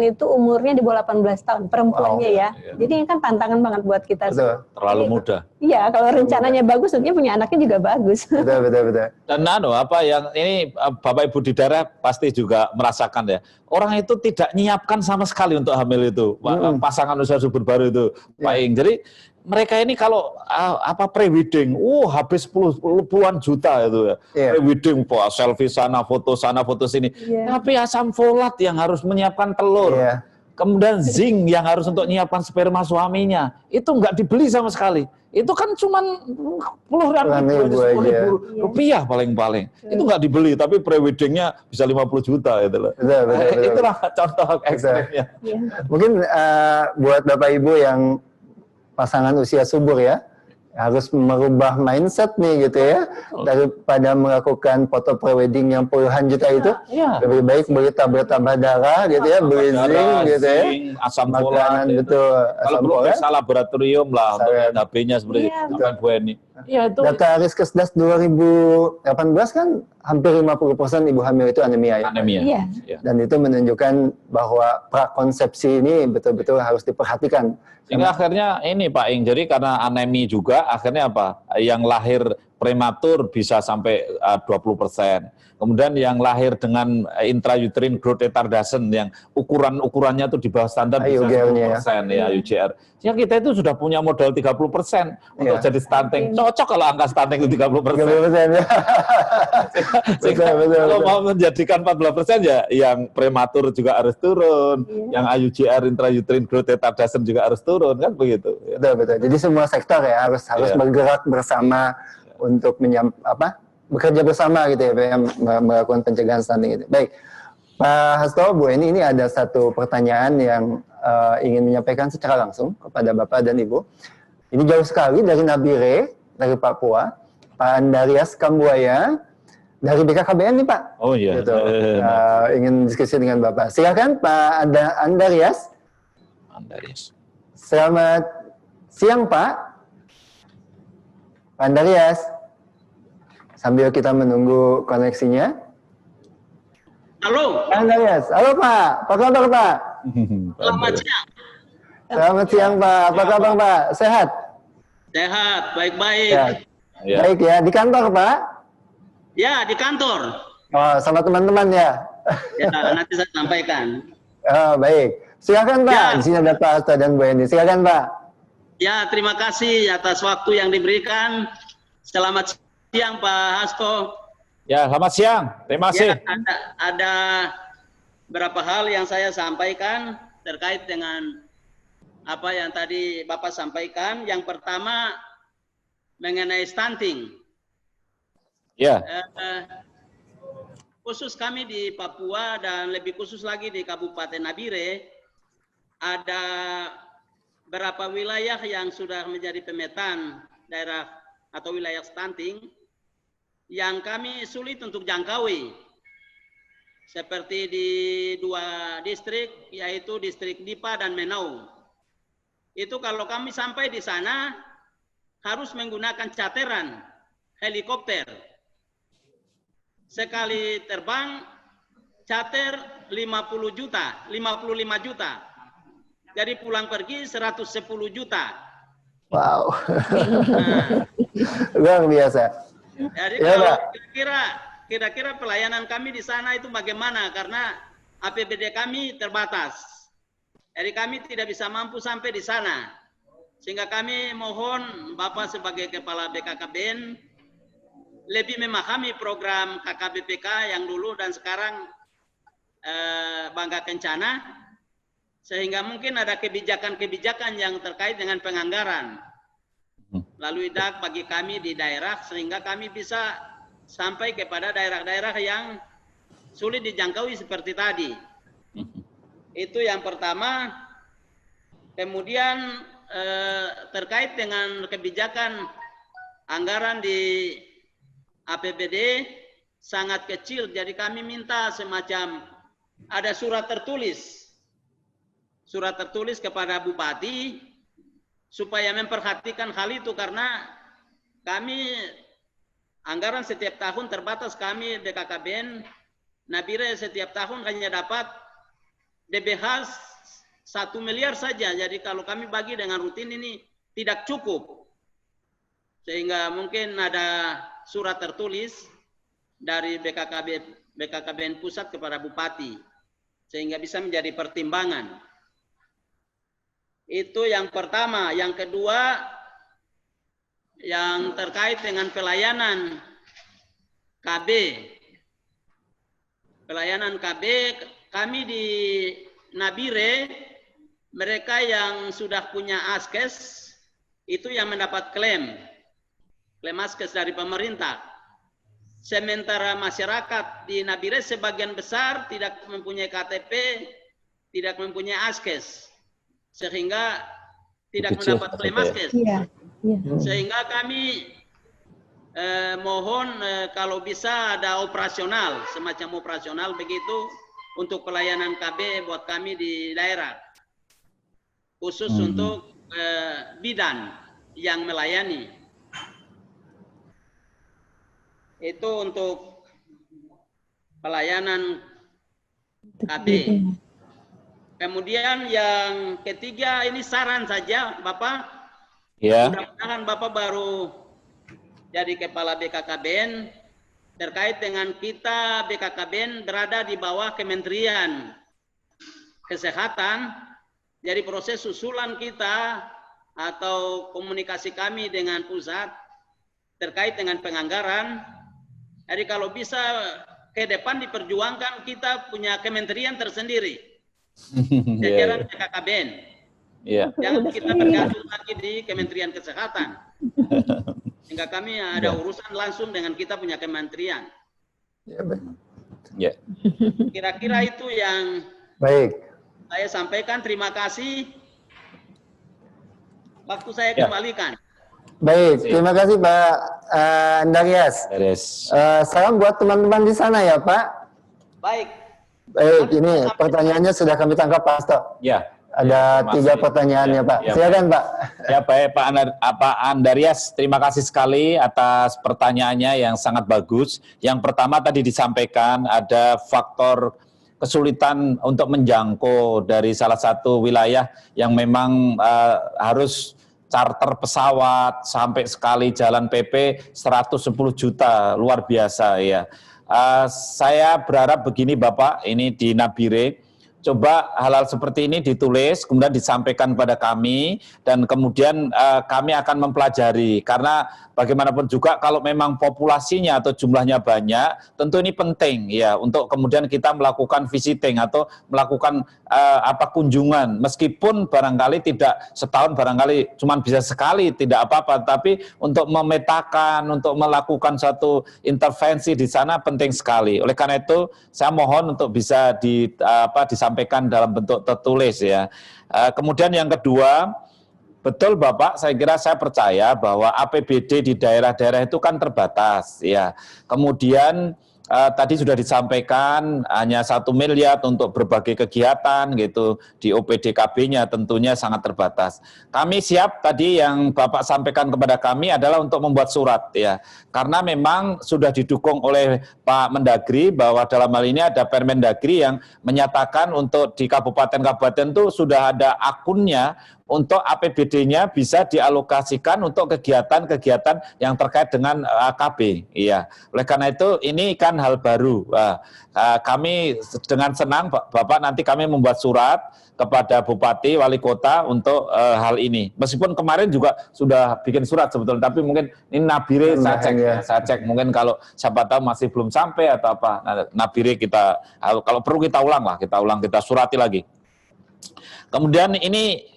itu umurnya di bawah 18 tahun perempuannya ya. Jadi ini kan tantangan banget buat kita. Terlalu muda. Iya, kalau rencananya bagus, tentunya punya anaknya juga bagus. Betul. Dan yang ini Bapak Ibu di daerah pasti juga merasakan ya. Orang itu tidak nyiapkan sama sekali untuk hamil itu. Pasangan usia subur baru itu, Pak Ing. Jadi mereka ini kalau pre-wedding, habis puluhan juta itu ya. Pre-wedding, selfie sana, foto sini. Tapi asam folat yang harus menyiapkan telur. Kemudian zinc yang harus untuk menyiapkan sperma suaminya. Itu nggak dibeli sama sekali. Itu kan cuma puluh ribu rupiah paling-paling. Itu nggak dibeli, tapi pre-weddingnya bisa 50 juta gitu loh. Betul. Itulah contoh ekstrimnya. Mungkin buat Bapak Ibu yang pasangan usia subur ya, harus merubah mindset nih gitu ya, daripada melakukan foto prewedding yang puluhan juta itu, lebih baik beli tablet tambah darah gitu ya, beli zinc gitu ya, asam folat betul, kalau perlu periksa laboratorium lah untuk HB-nya seperti Bu Eni. Data Riskesdas 2018 kan hampir 50% ibu hamil itu anemia ya. Dan itu menunjukkan bahwa prakonsepsi ini betul-betul harus diperhatikan Sehingga akhirnya ini Pak Ing, jadi karena anemi juga akhirnya apa? Yang lahir prematur bisa sampai 20%. Kemudian yang lahir dengan intrauterine growth retardation yang ukurannya tuh di bawah standar bisa IUGR-nya 10% ya UGR. Ya kita itu sudah punya modal 30% untuk Iya. jadi stunting. Cocok kalau angka stunting itu 30%. 30% ya. Sehingga betul, kalau betul. mau menjadikan 14% ya yang prematur juga harus turun, yang IUGR intrauterine growth retardation juga harus turun kan begitu. Ya. Betul, betul. Jadi semua sektor ya harus Iya. bergerak bersama untuk bekerja bersama gitu ya, Pak, yang melakukan pencegahan stunting itu. Baik, Pak Hasto, Bu Eni, ini ada satu pertanyaan yang ingin menyampaikan secara langsung kepada Bapak dan Ibu. Ini jauh sekali dari Nabire, dari Papua, Pak Andarias Kambuaya, dari BKKBN nih Pak. Oh iya. Gitu. Ingin diskusi dengan Bapak. Silakan Pak Andarias. Andarias. Selamat siang Pak. Pak Andarias. Sambil kita menunggu koneksinya. Halo. Pak Andarias. Halo Pak. Apa kabar Pak? Selamat siang. Selamat siang Pak. Apa kabar Pak? Sehat? Sehat, baik-baik. Ya. Ya. Baik ya. Di kantor Pak? Ya, di kantor. Oh, sama teman-teman ya? Ya, nanti saya sampaikan. Oh, baik. Silakan Pak. Ya. Di sini ada Pak Hasto dan Bu Eni. Silakan Pak. Ya, terima kasih atas waktu yang diberikan. Selamat siang Pak Hasto. Ya, selamat siang. Terima kasih. Ya, ada beberapa hal yang saya sampaikan terkait dengan apa yang tadi Bapak sampaikan. Yang pertama mengenai stunting. Ya. Khusus kami di Papua dan lebih khusus lagi di Kabupaten Nabire, ada beberapa wilayah yang sudah menjadi pemetaan daerah atau wilayah stunting yang kami sulit untuk jangkaui. Seperti di 2 distrik, yaitu distrik Dipa dan Menau. Itu kalau kami sampai di sana harus menggunakan charteran helikopter. Sekali terbang charter 50 juta, 55 juta. Jadi pulang pergi 110 juta. Wow. Nah, Luar biasa. jadi Ya, kalau Pak. kira-kira pelayanan kami di sana itu bagaimana? Karena APBD kami terbatas. Jadi kami tidak bisa mampu sampai di sana. Sehingga kami mohon Bapak sebagai Kepala BKKBN lebih memahami program KKBPK yang dulu dan sekarang Bangga Kencana, sehingga mungkin ada kebijakan-kebijakan yang terkait dengan penganggaran lalu IDAK bagi kami di daerah, sehingga kami bisa sampai kepada daerah-daerah yang sulit dijangkaui seperti tadi. Itu yang pertama. Kemudian terkait dengan kebijakan anggaran di APBD sangat kecil, jadi kami minta semacam ada surat tertulis kepada Bupati supaya memperhatikan hal itu, karena kami anggaran setiap tahun terbatas. Kami BKKBN Nabire setiap tahun hanya dapat DBH 1 miliar saja, jadi kalau kami bagi dengan rutin ini tidak cukup, sehingga mungkin ada surat tertulis dari BKKBN pusat kepada Bupati sehingga bisa menjadi pertimbangan. Itu yang pertama. Yang kedua, yang terkait dengan pelayanan KB. Pelayanan KB kami di Nabire, mereka yang sudah punya askes itu yang mendapat klaim askes dari pemerintah. Sementara masyarakat di Nabire sebagian besar tidak mempunyai KTP, tidak mempunyai askes, sehingga tidak mendapat klaim askes. Iya. Sehingga kami mohon kalau bisa ada operasional, semacam operasional begitu untuk pelayanan KB buat kami di daerah, khusus untuk bidan yang melayani. Itu untuk pelayanan KB. Kemudian yang ketiga ini saran saja Bapak. Ya. Mudah-mudahan Bapak baru jadi kepala BKKBN, terkait dengan kita BKKBN berada di bawah Kementerian Kesehatan. Jadi proses susulan kita atau komunikasi kami dengan pusat terkait dengan penganggaran. Jadi kalau bisa ke depan diperjuangkan kita punya kementerian tersendiri. Jajaran BKKBN. Jangan kita bergantung lagi di Kementerian Kesehatan. Sehingga kami ada urusan langsung dengan kita punya kementerian. Ya. Kira-kira itu yang Baik. saya sampaikan. Terima kasih. Waktu saya kembalikan. Baik, terima kasih Pak Andarias. Salam buat teman-teman di sana ya Pak. Baik. Baik, ini pertanyaannya sudah kami tangkap Pak Hasto. Ya. Ada 3 pertanyaannya Pak. Silakan Pak. Ya baik Pak Andarias, terima kasih sekali atas pertanyaannya yang sangat bagus. Yang pertama tadi disampaikan ada faktor kesulitan untuk menjangkau dari salah satu wilayah yang memang harus charter pesawat sampai sekali jalan PP 110 juta, luar biasa ya. Saya berharap begini Bapak, ini di Nabire, coba hal-hal seperti ini ditulis, kemudian disampaikan pada kami, dan kemudian kami akan mempelajari. Karena bagaimanapun juga kalau memang populasinya atau jumlahnya banyak, tentu ini penting ya untuk kemudian kita melakukan visiting atau melakukan kunjungan. Meskipun barangkali tidak setahun, barangkali cuma bisa sekali, tidak apa-apa. Tapi untuk memetakan, untuk melakukan suatu intervensi di sana penting sekali. Oleh karena itu, saya mohon untuk bisa disampaikan dalam bentuk tertulis ya. Kemudian yang kedua, betul Bapak, saya kira saya percaya bahwa APBD di daerah-daerah itu kan terbatas ya. Kemudian tadi sudah disampaikan hanya 1 miliar untuk berbagai kegiatan gitu, di OPDKB-nya tentunya sangat terbatas. Kami siap, tadi yang Bapak sampaikan kepada kami adalah untuk membuat surat ya. Karena memang sudah didukung oleh Pak Mendagri bahwa dalam hal ini ada Permendagri yang menyatakan untuk di kabupaten-kabupaten itu sudah ada akunnya untuk APBD-nya bisa dialokasikan untuk kegiatan-kegiatan yang terkait dengan KB. Iya. Oleh karena itu ini kan hal baru. Kami dengan senang Bapak nanti kami membuat surat kepada Bupati, Wali Kota untuk hal ini. Meskipun kemarin juga sudah bikin surat sebetulnya, tapi mungkin ini Nabire saya cek mungkin kalau siapa tahu masih belum sampai atau apa. Nabire kita kalau perlu kita kita surati lagi. Kemudian ini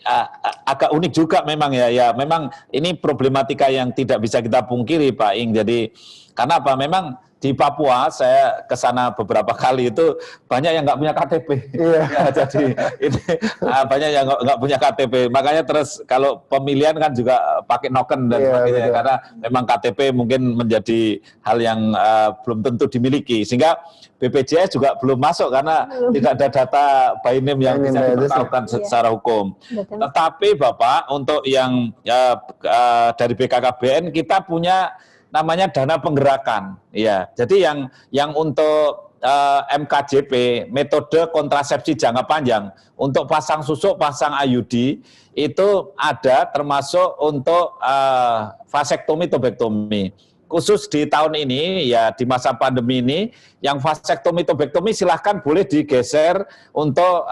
agak unik juga memang ya memang ini problematika yang tidak bisa kita pungkiri Pak Ing. Jadi karena apa? Memang di Papua saya ke sana beberapa kali itu banyak yang nggak punya KTP. Iya. Ya, jadi ini banyak yang nggak punya KTP. Makanya terus kalau pemilihan kan juga pakai noken dan sebagainya karena memang KTP mungkin menjadi hal yang belum tentu dimiliki. Sehingga BPJS juga belum masuk karena tidak ada data by name yang bisa dipertaruhkan secara hukum. Betul. Tetapi Bapak untuk yang dari BKKBN kita punya namanya dana penggerakan, ya. Jadi yang untuk MKJP, metode kontrasepsi jangka panjang, untuk pasang susuk, pasang IUD itu ada termasuk untuk vasektomi, tubektomi. Khusus di tahun ini, ya di masa pandemi ini, yang vasektomi, tubektomi silahkan boleh digeser untuk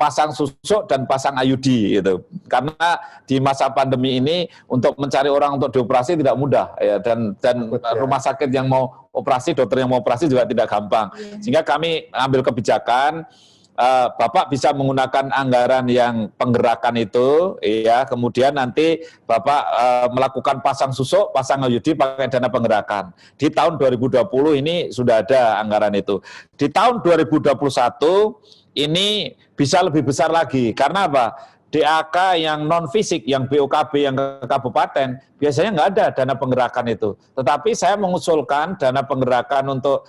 pasang susuk dan pasang IUD gitu. Karena di masa pandemi ini untuk mencari orang untuk dioperasi tidak mudah ya, dan rumah sakit yang mau operasi, dokter yang mau operasi juga tidak gampang. Sehingga kami ambil kebijakan, Bapak bisa menggunakan anggaran yang penggerakan itu, ya. Kemudian nanti Bapak melakukan pasang susuk, pasang IUD pakai dana penggerakan. Di tahun 2020 ini sudah ada anggaran itu. Di tahun 2021 ini bisa lebih besar lagi. Karena apa? DAK yang non fisik, yang BOKB yang ke kabupaten, biasanya nggak ada dana penggerakan itu. Tetapi saya mengusulkan dana penggerakan untuk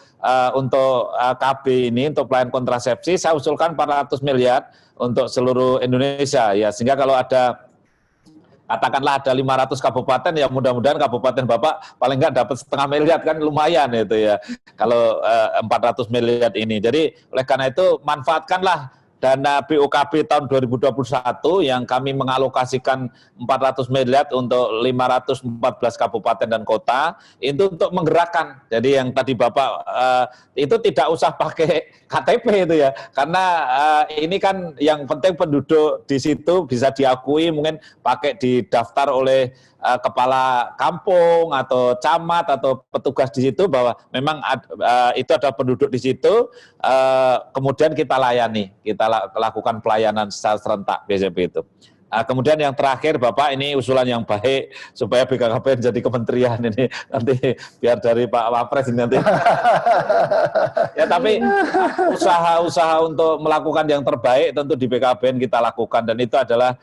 KB ini, untuk pelayanan kontrasepsi, saya usulkan 400 miliar untuk seluruh Indonesia. Ya, sehingga kalau ada, katakanlah ada 500 kabupaten, ya mudah-mudahan kabupaten Bapak paling nggak dapat 0,5 miliar, kan lumayan itu ya, kalau 400 miliar ini. Jadi oleh karena itu manfaatkanlah dana BOKB tahun 2021 yang kami mengalokasikan 400 miliar untuk 514 kabupaten dan kota, itu untuk menggerakkan. Jadi yang tadi Bapak itu tidak usah pakai KTP itu ya, karena ini kan yang penting penduduk di situ bisa diakui, mungkin pakai didaftar oleh kepala kampung atau camat atau petugas di situ bahwa memang itu ada penduduk di situ, kemudian kita layani, kita lakukan pelayanan secara serentak BCP itu. Kemudian yang terakhir Bapak, ini usulan yang baik supaya BKKBN jadi kementerian ini nanti biar dari Pak Wapres ini nanti. Ya tapi usaha-usaha untuk melakukan yang terbaik tentu di BKKBN kita lakukan, dan itu adalah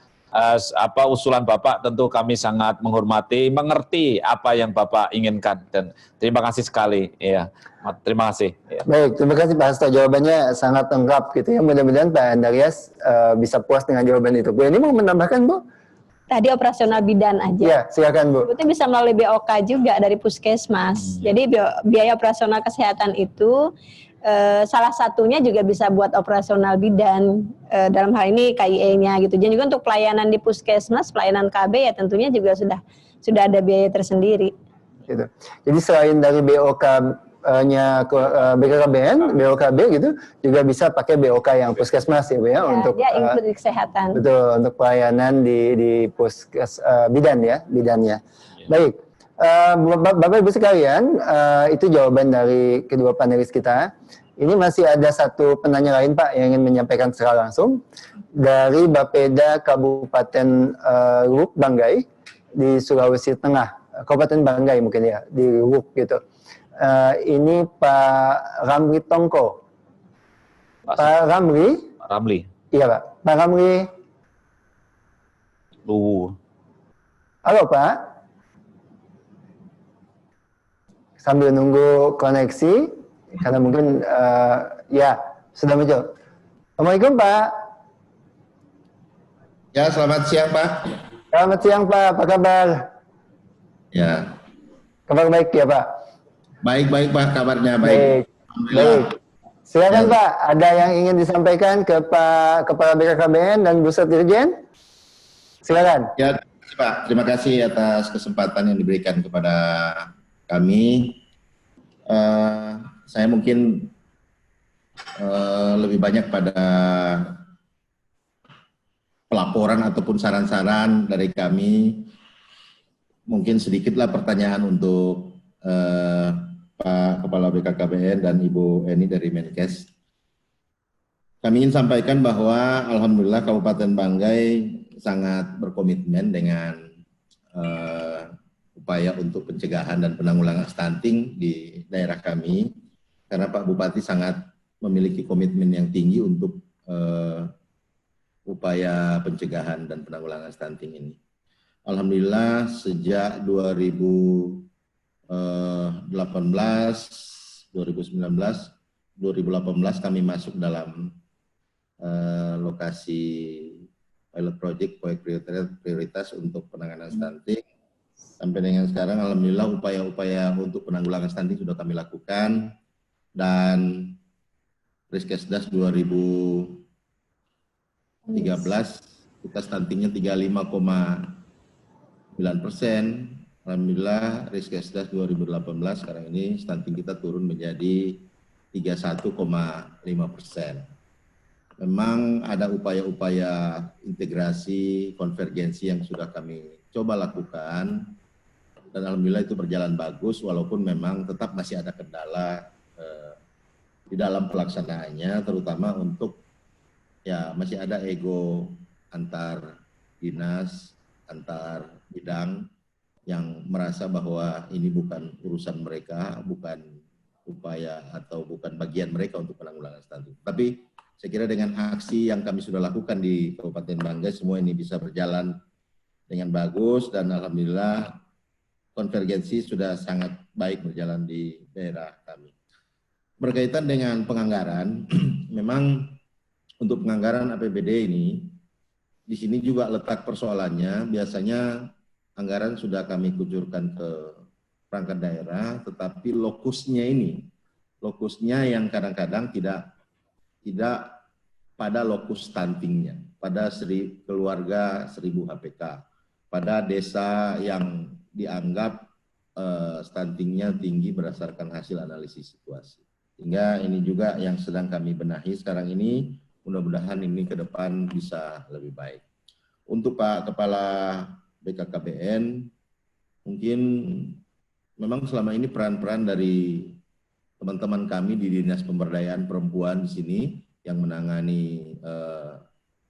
usulan Bapak, tentu kami sangat menghormati, mengerti apa yang Bapak inginkan, dan terima kasih sekali. Ya, terima kasih. Ya. Baik, terima kasih Pak Hasto, jawabannya sangat lengkap gitu ya. Mudah-mudahan Pak Andreas bisa puas dengan jawaban itu. Bu, ini mau menambahkan Bu? Tadi operasional bidan aja. Ya, silakan Bu. Itu bisa melalui BOK juga dari Puskesmas. Jadi biaya operasional kesehatan itu salah satunya juga bisa buat operasional bidan, dalam hal ini KIE-nya gitu. Dan juga untuk pelayanan di Puskesmas, pelayanan KB ya tentunya juga sudah ada biaya tersendiri. Gitu. Jadi selain dari BOK-nya BKKBN, BOKB gitu, juga bisa pakai BOK yang Puskesmas ya Bu ya, untuk ya include kesehatan. Betul, untuk pelayanan di bidan ya, bidannya. Baik. Bapak Ibu sekalian, itu jawaban dari kedua panelis kita. Ini masih ada satu penanya lain Pak yang ingin menyampaikan secara langsung dari Bapeda Kabupaten Luwuk Banggai di Sulawesi Tengah, Kabupaten Banggai mungkin ya, di Luwuk gitu. Ini Pak Ramli Tongko. Pak Ramli? Iya Pak. Pak Ramli. Halo Pak. Sambil nunggu koneksi, karena mungkin ya sudah muncul. Assalamualaikum Pak. Ya, selamat siang Pak. Selamat siang Pak, apa kabar? Ya. Kabar baik ya Pak? Baik Pak, kabarnya baik. Baik. Silakan Pak, ada yang ingin disampaikan ke Pak Kepala BKKBN dan Bu Sekdirjen? Silakan. Ya, Pak. Terima kasih atas kesempatan yang diberikan kepada kami. Saya mungkin lebih banyak pada pelaporan ataupun saran-saran dari kami. Mungkin sedikitlah pertanyaan untuk Pak Kepala BKKBN dan Ibu Eni dari Menkes. Kami ingin sampaikan bahwa Alhamdulillah Kabupaten Banggai sangat berkomitmen dengan upaya untuk pencegahan dan penanggulangan stunting di daerah kami, karena Pak Bupati sangat memiliki komitmen yang tinggi untuk upaya pencegahan dan penanggulangan stunting ini. Alhamdulillah sejak 2018, 2019, 2018 kami masuk dalam lokasi pilot project, proyek prioritas untuk penanganan stunting. Sampai dengan sekarang alhamdulillah upaya-upaya untuk penanggulangan stunting sudah kami lakukan, dan Riskesdas 2013 kita stuntingnya 35,9%. Alhamdulillah Riskesdas 2018 sekarang ini stunting kita turun menjadi 31,5%. Memang ada upaya-upaya integrasi, konvergensi yang sudah kami coba lakukan, dan alhamdulillah itu berjalan bagus, walaupun memang tetap masih ada kendala di dalam pelaksanaannya, terutama untuk ya masih ada ego antar dinas, antar bidang yang merasa bahwa ini bukan urusan mereka, bukan upaya atau bukan bagian mereka untuk penanggulangan stunting. Tapi saya kira dengan aksi yang kami sudah lakukan di Kabupaten Banggai, semua ini bisa berjalan dengan bagus, dan alhamdulillah konvergensi sudah sangat baik berjalan di daerah kami. Berkaitan dengan penganggaran, memang untuk penganggaran APBD ini, di sini juga letak persoalannya. Biasanya anggaran sudah kami kucurkan ke perangkat daerah, tetapi lokusnya yang kadang-kadang tidak pada lokus stuntingnya, pada keluarga 1000 HPK, pada desa yang dianggap stuntingnya tinggi berdasarkan hasil analisis situasi. Sehingga ini juga yang sedang kami benahi sekarang ini, mudah-mudahan ini ke depan bisa lebih baik. Untuk Pak Kepala BKKBN, mungkin memang selama ini peran-peran dari teman-teman kami di Dinas Pemberdayaan Perempuan di sini yang menangani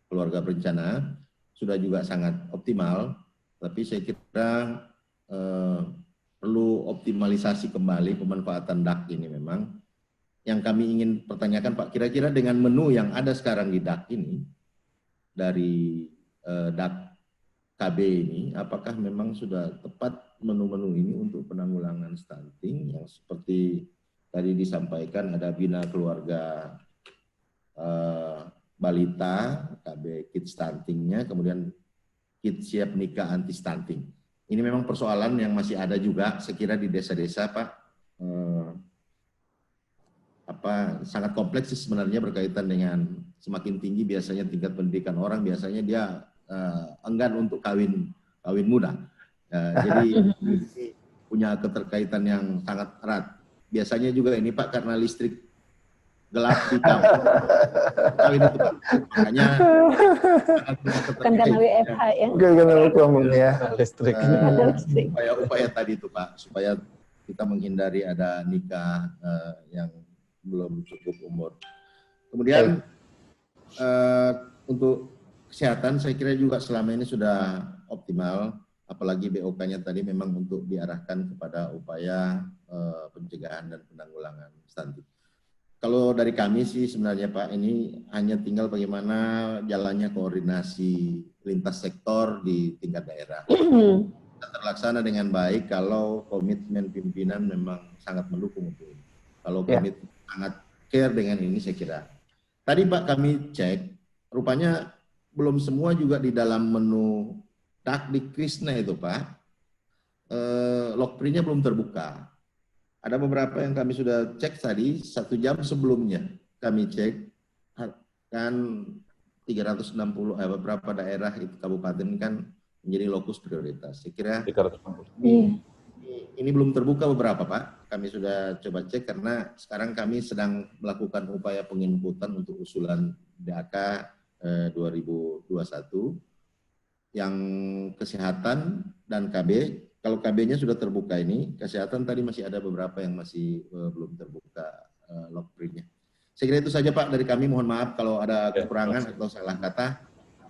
keluarga berencana sudah juga sangat optimal, tapi saya kira perlu optimalisasi kembali pemanfaatan DAK ini memang. Yang kami ingin pertanyakan Pak, kira-kira dengan menu yang ada sekarang di DAK ini, dari DAK KB ini, apakah memang sudah tepat menu-menu ini untuk penanggulangan stunting yang seperti tadi disampaikan ada bina keluarga balita, KB kit stuntingnya, kemudian kit siap nikah anti stunting. Ini memang persoalan yang masih ada juga, saya kira di desa-desa Pak, sangat kompleks sih sebenarnya berkaitan dengan semakin tinggi biasanya tingkat pendidikan orang, biasanya dia enggan untuk kawin muda. Jadi punya keterkaitan yang sangat erat. Biasanya juga ini Pak karena listrik gelap di kampung, kawin itu Pak. Makanya Bukan karena WFH ya. Listrik. Upaya tadi itu Pak, supaya kita menghindari ada nikah yang belum cukup umur. Kemudian untuk kesehatan saya kira juga selama ini sudah optimal, apalagi BOK-nya tadi memang untuk diarahkan kepada upaya pencegahan dan penanggulangan stunting. Kalau dari kami sih sebenarnya Pak, ini hanya tinggal bagaimana jalannya koordinasi lintas sektor di tingkat daerah. Terlaksana dengan baik kalau komitmen pimpinan memang sangat mendukung untuk ini. Kalau komitmen sangat care dengan ini saya kira. Tadi Pak kami cek, rupanya belum semua juga di dalam menu DAK di Krishna itu Pak, logprintnya belum terbuka. Ada beberapa yang kami sudah cek tadi, 1 jam sebelumnya kami cek, kan 360 beberapa daerah itu kabupaten kan menjadi lokus prioritas. Saya kira 360. Ini belum terbuka beberapa Pak, kami sudah coba cek karena sekarang kami sedang melakukan upaya penginputan untuk usulan DAK 2021 yang kesehatan dan KB. Kalau KB-nya sudah terbuka ini, kesehatan tadi masih ada beberapa yang masih belum terbuka logprintnya. Saya kira itu saja Pak dari kami, mohon maaf kalau ada kekurangan atau salah kata.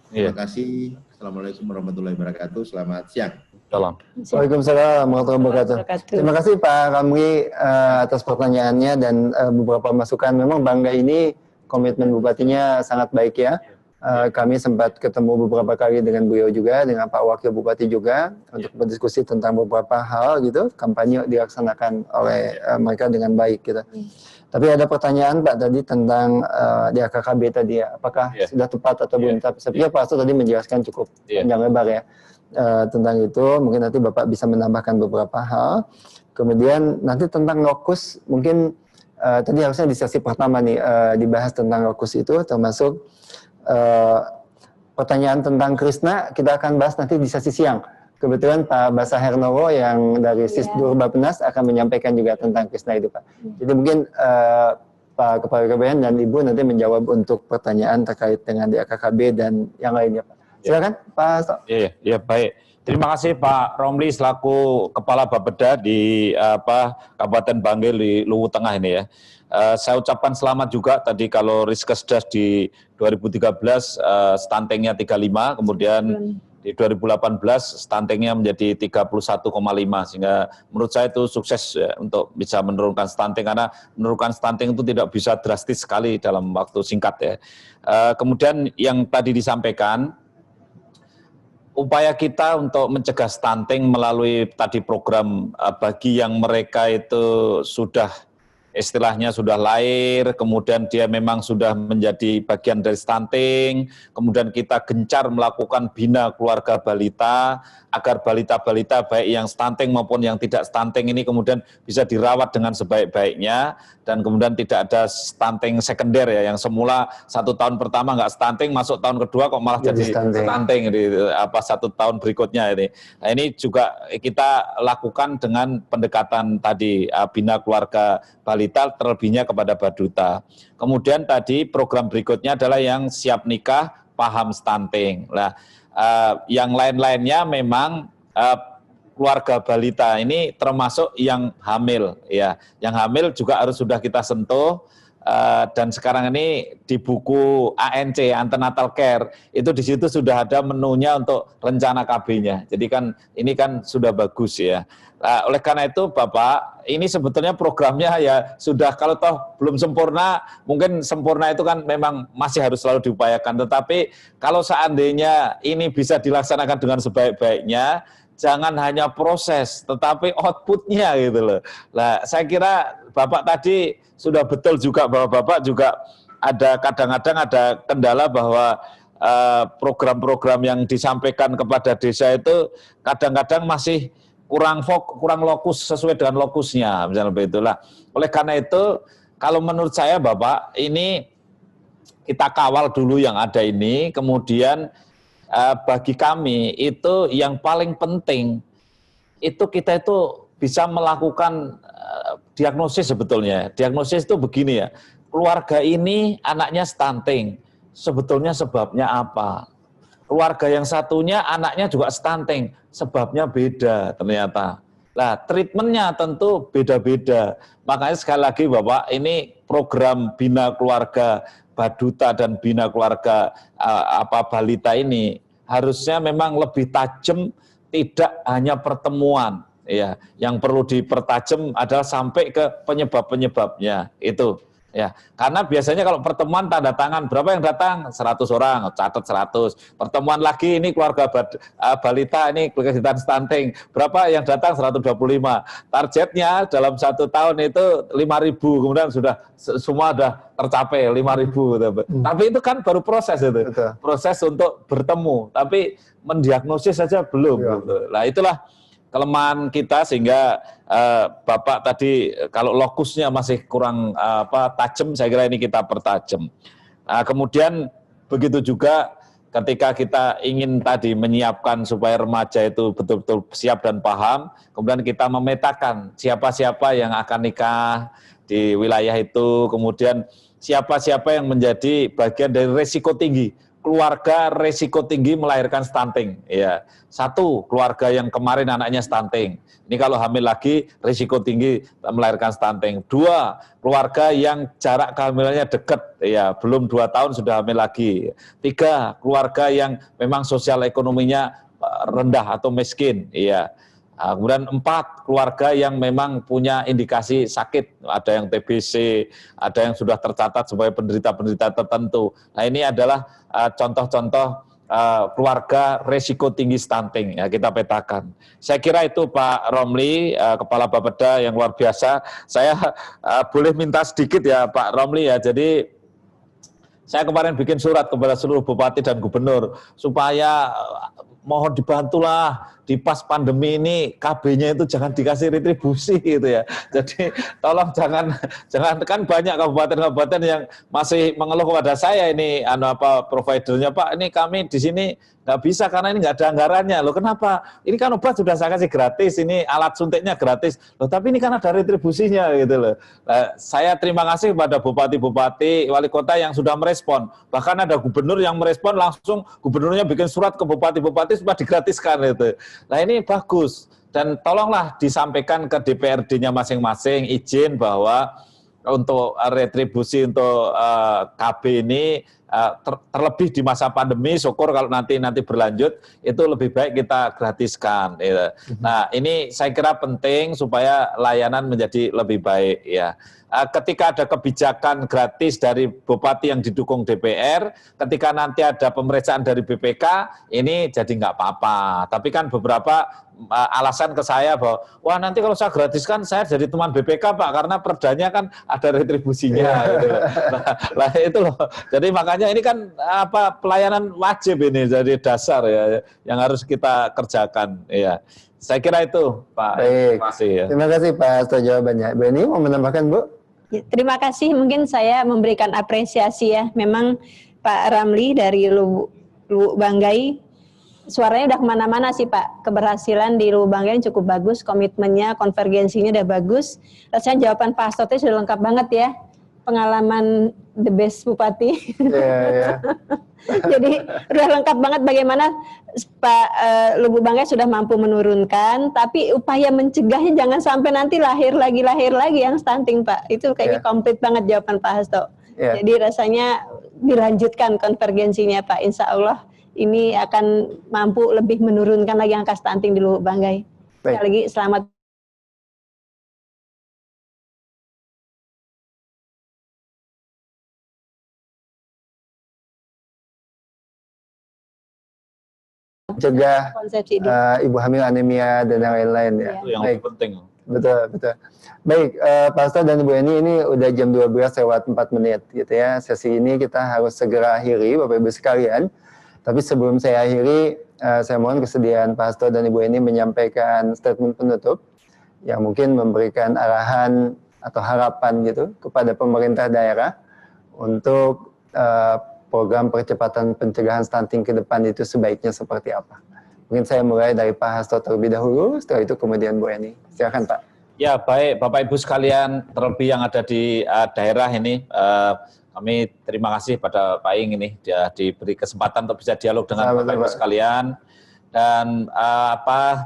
Terima kasih. Assalamualaikum warahmatullahi wabarakatuh. Selamat siang. Salam. Waalaikumsalam warahmatullahi wabarakatuh. Terima kasih Pak Ramli atas pertanyaannya dan beberapa masukan. Memang Bangga ini komitmen bupatinya sangat baik ya. Kami sempat ketemu beberapa kali dengan beliau juga, dengan Pak Wakil Bupati juga untuk berdiskusi tentang beberapa hal gitu. Kampanye dilaksanakan oleh mereka dengan baik gitu. Tapi ada pertanyaan Pak tadi tentang DAKKB tadi ya, apakah sudah tepat atau belum? Tapi saya pikir Pak Hasto tadi menjelaskan cukup panjang lebar ya tentang itu. Mungkin nanti Bapak bisa menambahkan beberapa hal. Kemudian nanti tentang lokus, mungkin tadi harusnya di sesi pertama nih dibahas tentang lokus itu, termasuk pertanyaan tentang Krishna kita akan bahas nanti di sesi siang. Kebetulan Pak Basa Hernowo yang dari Sisdur Bappenas akan menyampaikan juga tentang Krishna itu Pak. Jadi mungkin Pak Kepala KBN dan Ibu nanti menjawab untuk pertanyaan terkait dengan DAKKB dan yang lainnya Pak. Silakan Pak Hasto. Iya, baik. Terima kasih Pak Romli selaku Kepala Bapeda di Kabupaten Bangil di Luwu Tengah ini ya. Saya ucapkan selamat juga tadi kalau Riskesdas di 2013 stuntingnya 35, kemudian di 2018 stuntingnya menjadi 31,5 sehingga menurut saya itu sukses ya, untuk bisa menurunkan stunting karena menurunkan stunting itu tidak bisa drastis sekali dalam waktu singkat ya. Kemudian yang tadi disampaikan upaya kita untuk mencegah stunting melalui tadi program bagi yang mereka itu sudah istilahnya sudah lahir, kemudian dia memang sudah menjadi bagian dari stunting, kemudian kita gencar melakukan bina keluarga balita, agar balita-balita baik yang stunting maupun yang tidak stunting ini kemudian bisa dirawat dengan sebaik-baiknya, dan kemudian tidak ada stunting sekunder ya, yang semula 1 tahun pertama nggak stunting, masuk tahun kedua kok malah jadi stunting di 1 tahun berikutnya ini. Nah, ini juga kita lakukan dengan pendekatan tadi, bina keluarga balita, terlebihnya kepada baduta. Kemudian tadi program berikutnya adalah yang siap nikah, paham stunting. Nah, yang lain-lainnya memang keluarga balita ini termasuk yang hamil, ya. Yang hamil juga harus sudah kita sentuh. Dan sekarang ini di buku ANC, Antenatal Care, itu di situ sudah ada menunya untuk rencana KB-nya. Jadi kan ini kan sudah bagus ya. Nah, oleh karena itu Bapak, ini sebetulnya programnya ya sudah, kalau toh belum sempurna, mungkin sempurna itu kan memang masih harus selalu diupayakan. Tetapi kalau seandainya ini bisa dilaksanakan dengan sebaik-baiknya, jangan hanya proses, tetapi outputnya gitu loh. Nah, saya kira Bapak tadi sudah betul juga bahwa Bapak juga ada kadang-kadang ada kendala bahwa program-program yang disampaikan kepada desa itu kadang-kadang masih kurang lokus sesuai dengan lokusnya, misalnya begitulah. Oleh karena itu, kalau menurut saya Bapak, ini kita kawal dulu yang ada ini, kemudian bagi kami itu yang paling penting itu kita itu bisa melakukan diagnosis sebetulnya. Diagnosis itu begini ya, keluarga ini anaknya stunting, sebetulnya sebabnya apa? Keluarga yang satunya anaknya juga stunting, sebabnya beda ternyata. Nah, treatmentnya tentu beda-beda. Makanya sekali lagi Bapak, ini program bina keluarga baduta dan bina keluarga balita ini harusnya memang lebih tajam, tidak hanya pertemuan. Ya, yang perlu dipertajam adalah sampai ke penyebab-penyebabnya itu. Ya, karena biasanya kalau pertemuan tanda tangan, berapa yang datang? 100 orang, catat 100. Pertemuan lagi ini keluarga balita, ini kegiatan stunting. Berapa yang datang? 125. Targetnya dalam 1 tahun itu 5.000, kemudian sudah semua sudah tercapai 5.000. Tapi itu kan baru proses itu. Betul. Proses untuk bertemu, tapi mendiagnosis saja belum. Ya. Gitu. Nah, itulah kelemahan kita, sehingga Bapak tadi kalau lokusnya masih kurang tajam, saya kira ini kita pertajam. Nah, kemudian begitu juga ketika kita ingin tadi menyiapkan supaya remaja itu betul-betul siap dan paham, kemudian kita memetakan siapa-siapa yang akan nikah di wilayah itu, kemudian siapa-siapa yang menjadi bagian dari resiko tinggi. Keluarga resiko tinggi melahirkan stunting. Ya, 1, keluarga yang kemarin anaknya stunting. Ini kalau hamil lagi risiko tinggi melahirkan stunting. 2, keluarga yang jarak kehamilannya dekat, ya belum 2 tahun sudah hamil lagi. 3, keluarga yang memang sosial ekonominya rendah atau miskin. Ya. Kemudian 4, keluarga yang memang punya indikasi sakit, ada yang TBC, ada yang sudah tercatat sebagai penderita-penderita tertentu. Nah, ini adalah contoh-contoh keluarga resiko tinggi stunting, ya kita petakan. Saya kira itu Pak Romli, Kepala Bapeda yang luar biasa. Saya boleh minta sedikit ya Pak Romli ya, jadi saya kemarin bikin surat kepada seluruh bupati dan gubernur supaya mohon dibantulah di pas pandemi ini KB-nya itu jangan dikasih retribusi gitu ya. Jadi tolong jangan kan banyak kabupaten-kabupaten yang masih mengeluh kepada saya ini providernya, Pak, ini kami di sini nggak bisa karena ini nggak ada anggarannya. Loh kenapa? Ini kan obat sudah saya kasih gratis, ini alat suntiknya gratis. Loh tapi ini kan ada retribusinya gitu loh. Nah, saya terima kasih kepada bupati-bupati, wali kota yang sudah merespon. Bahkan ada gubernur yang merespon langsung, gubernurnya bikin surat ke bupati-bupati supaya digratiskan gitu. Nah ini bagus, dan tolonglah disampaikan ke DPRD-nya masing-masing izin bahwa untuk retribusi untuk KB ini terlebih di masa pandemi, syukur kalau nanti berlanjut itu lebih baik kita gratiskan. Nah ini saya kira penting supaya layanan menjadi lebih baik ya. Ketika ada kebijakan gratis dari bupati yang didukung DPR, ketika nanti ada pemeriksaan dari BPK, ini jadi nggak apa-apa. Tapi kan beberapa alasan ke saya bahwa wah nanti kalau saya gratiskan saya jadi teman BPK Pak karena perdanya kan ada retribusinya gitu. Nah, itu loh. Jadi makanya ini kan pelayanan wajib ini jadi dasar ya yang harus kita kerjakan ya. Saya kira itu Pak. Baik. Terima kasih ya. Terima kasih Pak Hasto jawabannya. Bu Eni mau menambahkan Bu? Ya, terima kasih, mungkin saya memberikan apresiasi ya. Memang Pak Ramli dari Lubuk Banggai, suaranya udah kemana-mana sih Pak. Keberhasilan di Lubuk Banggai cukup bagus, komitmennya, konvergensinya udah bagus. Rasanya jawaban Pak Hasto sudah lengkap banget ya. Pengalaman the best Bupati. Yeah. Jadi udah lengkap banget bagaimana Pak Lubuk Banggai sudah mampu menurunkan, tapi upaya mencegahnya jangan sampai nanti lahir lagi yang stunting Pak. Itu kayaknya komplit banget jawaban Pak Hasto. Jadi rasanya dilanjutkan konvergensinya Pak. Insya Allah ini akan mampu lebih menurunkan lagi angka stunting di Lubuk Banggai. Sekali lagi selamat. Cegah ibu hamil, anemia dan yang lain-lain ya. Itu yang lebih penting. Betul. Baik, Pak Hasto dan Ibu Eni, ini udah jam 12:04 gitu ya. Sesi ini kita harus segera akhiri Bapak Ibu sekalian. Tapi sebelum saya akhiri, saya mohon kesediaan Pak Hasto dan Ibu Eni menyampaikan statement penutup yang mungkin memberikan arahan atau harapan gitu kepada pemerintah daerah untuk program percepatan pencegahan stunting ke depan itu sebaiknya seperti apa? Mungkin saya mulai dari Pak Hasto terlebih dahulu, setelah itu kemudian Bu Eni. Silakan Pak. Ya baik, Bapak Ibu sekalian, terlebih yang ada di daerah ini, kami terima kasih pada Pak Ing ini dia diberi kesempatan untuk bisa dialog dengan Bapak Ibu sekalian. Dan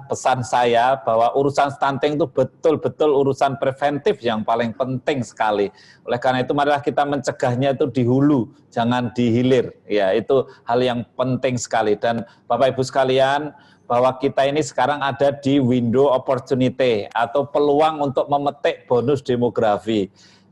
pesan saya bahwa urusan stunting itu betul-betul urusan preventif yang paling penting sekali. Oleh karena itu marilah kita mencegahnya itu di hulu, jangan di hilir. Ya, itu hal yang penting sekali. Dan Bapak Ibu sekalian, bahwa kita ini sekarang ada di window opportunity atau peluang untuk memetik bonus demografi.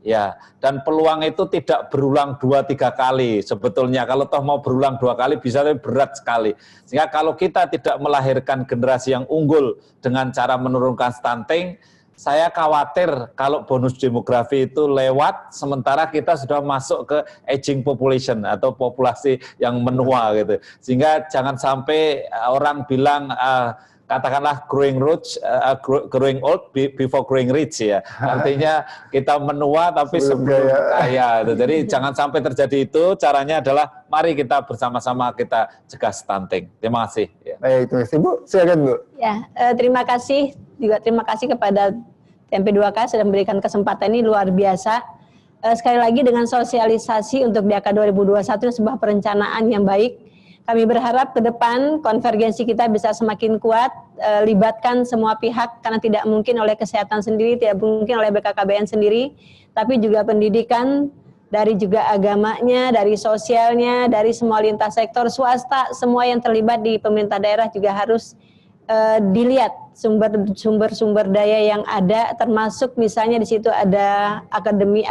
Ya, dan peluang itu tidak berulang 2-3 kali. Sebetulnya kalau toh mau berulang 2 kali bisa, tapi berat sekali. Sehingga kalau kita tidak melahirkan generasi yang unggul dengan cara menurunkan stunting, saya khawatir kalau bonus demografi itu lewat, sementara kita sudah masuk ke aging population atau populasi yang menua gitu. Sehingga jangan sampai orang bilang katakanlah growing old before growing rich ya. Artinya kita menua tapi sebelum kaya. Jadi jangan sampai terjadi itu. Caranya adalah mari kita bersama-sama kita cegah stunting. Terima kasih. Ya. Baik, terima kasih Bu. Silakan Bu. Ya, terima kasih juga terima kasih kepada TMP2K sudah memberikan kesempatan ini luar biasa. Sekali lagi dengan sosialisasi untuk DAK 2021 sebuah perencanaan yang baik. Kami berharap ke depan konvergensi kita bisa semakin kuat, libatkan semua pihak karena tidak mungkin oleh kesehatan sendiri, tidak mungkin oleh BKKBN sendiri, tapi juga pendidikan, dari juga agamanya, dari sosialnya, dari semua lintas sektor, swasta, semua yang terlibat di pemerintah daerah juga harus dilihat sumber-sumber daya yang ada, termasuk misalnya di situ ada akademi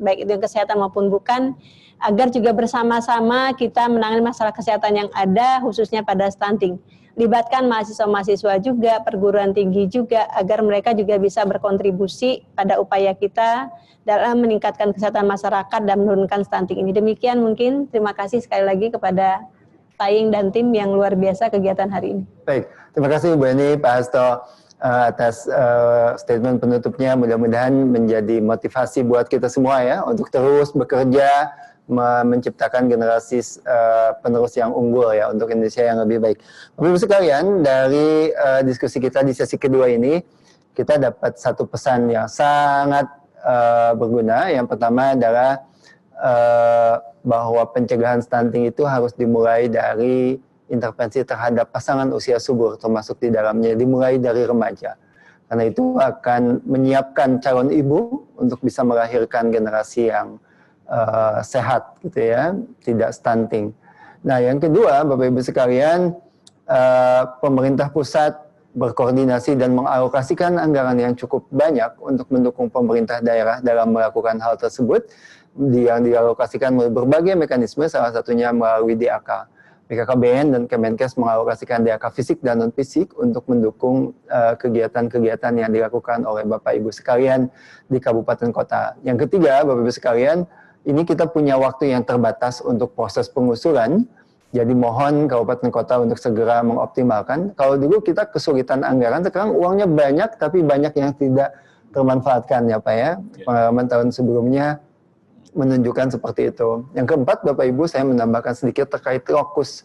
baik itu yang kesehatan maupun bukan, agar juga bersama-sama kita menangani masalah kesehatan yang ada, khususnya pada stunting. Libatkan mahasiswa-mahasiswa juga, perguruan tinggi juga, agar mereka juga bisa berkontribusi pada upaya kita dalam meningkatkan kesehatan masyarakat dan menurunkan stunting ini. Demikian mungkin, terima kasih sekali lagi kepada Pak Ing dan tim yang luar biasa kegiatan hari ini. Baik, terima kasih Bu Eni, Pak Hasto atas statement penutupnya. Mudah-mudahan menjadi motivasi buat kita semua ya, untuk terus bekerja, menciptakan generasi penerus yang unggul ya untuk Indonesia yang lebih baik. Bapak Ibu sekalian, dari diskusi kita di sesi kedua ini, kita dapat satu pesan yang sangat berguna. Yang pertama adalah bahwa pencegahan stunting itu harus dimulai dari intervensi terhadap pasangan usia subur, termasuk di dalamnya dimulai dari remaja. Karena itu akan menyiapkan calon ibu untuk bisa melahirkan generasi yang sehat gitu ya, tidak stunting. Nah, yang kedua, Bapak Ibu sekalian, pemerintah pusat berkoordinasi dan mengalokasikan anggaran yang cukup banyak untuk mendukung pemerintah daerah dalam melakukan hal tersebut, yang dialokasikan melalui berbagai mekanisme, salah satunya melalui DAK. BKKBN dan Kemenkes mengalokasikan DAK fisik dan non-fisik untuk mendukung kegiatan-kegiatan yang dilakukan oleh Bapak Ibu sekalian di kabupaten kota. Yang ketiga, Bapak Ibu sekalian, ini kita punya waktu yang terbatas untuk proses pengusulan, jadi mohon kabupaten kota untuk segera mengoptimalkan. Kalau dulu kita kesulitan anggaran, sekarang uangnya banyak, tapi banyak yang tidak termanfaatkan ya Pak ya. Pengalaman tahun sebelumnya menunjukkan seperti itu. Yang keempat, Bapak Ibu, saya menambahkan sedikit terkait lokus.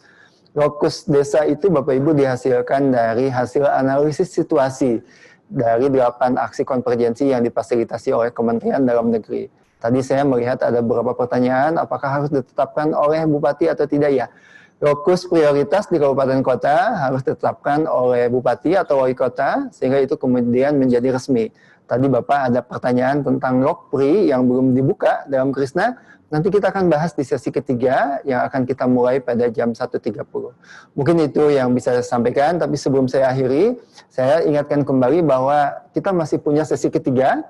Lokus desa itu Bapak Ibu dihasilkan dari hasil analisis situasi dari 8 aksi konvergensi yang difasilitasi oleh Kementerian Dalam Negeri. Tadi saya melihat ada beberapa pertanyaan, apakah harus ditetapkan oleh Bupati atau tidak ya? Lokus prioritas di kabupaten kota harus ditetapkan oleh Bupati atau Wali Kota, sehingga itu kemudian menjadi resmi. Tadi Bapak ada pertanyaan tentang Lokpri yang belum dibuka dalam Krisna. Nanti kita akan bahas di sesi ketiga yang akan kita mulai pada jam 1.30. Mungkin itu yang bisa saya sampaikan, tapi sebelum saya akhiri, saya ingatkan kembali bahwa kita masih punya sesi ketiga,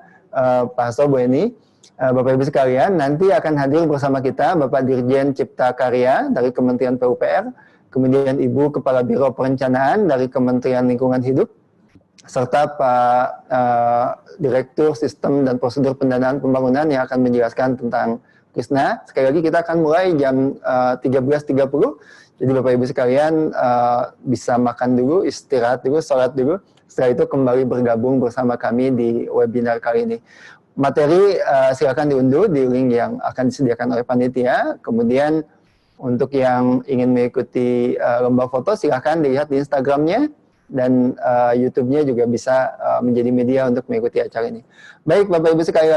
Pak Hasto, Bu Eni. Bapak Ibu sekalian, nanti akan hadir bersama kita Bapak Dirjen Cipta Karya dari Kementerian PUPR, kemudian Ibu Kepala Biro Perencanaan dari Kementerian Lingkungan Hidup, serta Pak Direktur Sistem dan Prosedur Pendanaan Pembangunan yang akan menjelaskan tentang Krisna. Sekali lagi kita akan mulai jam 13.30. Jadi Bapak Ibu sekalian bisa makan dulu, istirahat dulu, sholat dulu. Setelah itu kembali bergabung bersama kami di webinar kali ini. Materi silakan diunduh di link yang akan disediakan oleh panitia. Kemudian untuk yang ingin mengikuti lomba foto silakan dilihat di Instagramnya. Dan YouTube-nya juga bisa menjadi media untuk mengikuti acara ini. Baik Bapak Ibu, sekali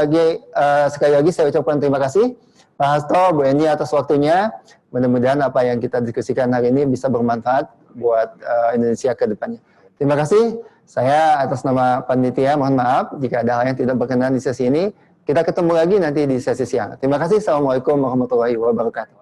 lagi saya ucapkan terima kasih Pak Hasto, Bu Eni atas waktunya. Mudah-mudahan apa yang kita diskusikan hari ini bisa bermanfaat buat Indonesia ke depannya. Terima kasih. Saya atas nama panitia mohon maaf jika ada hal yang tidak berkenan di sesi ini. Kita ketemu lagi nanti di sesi siang. Terima kasih. Assalamualaikum warahmatullahi wabarakatuh.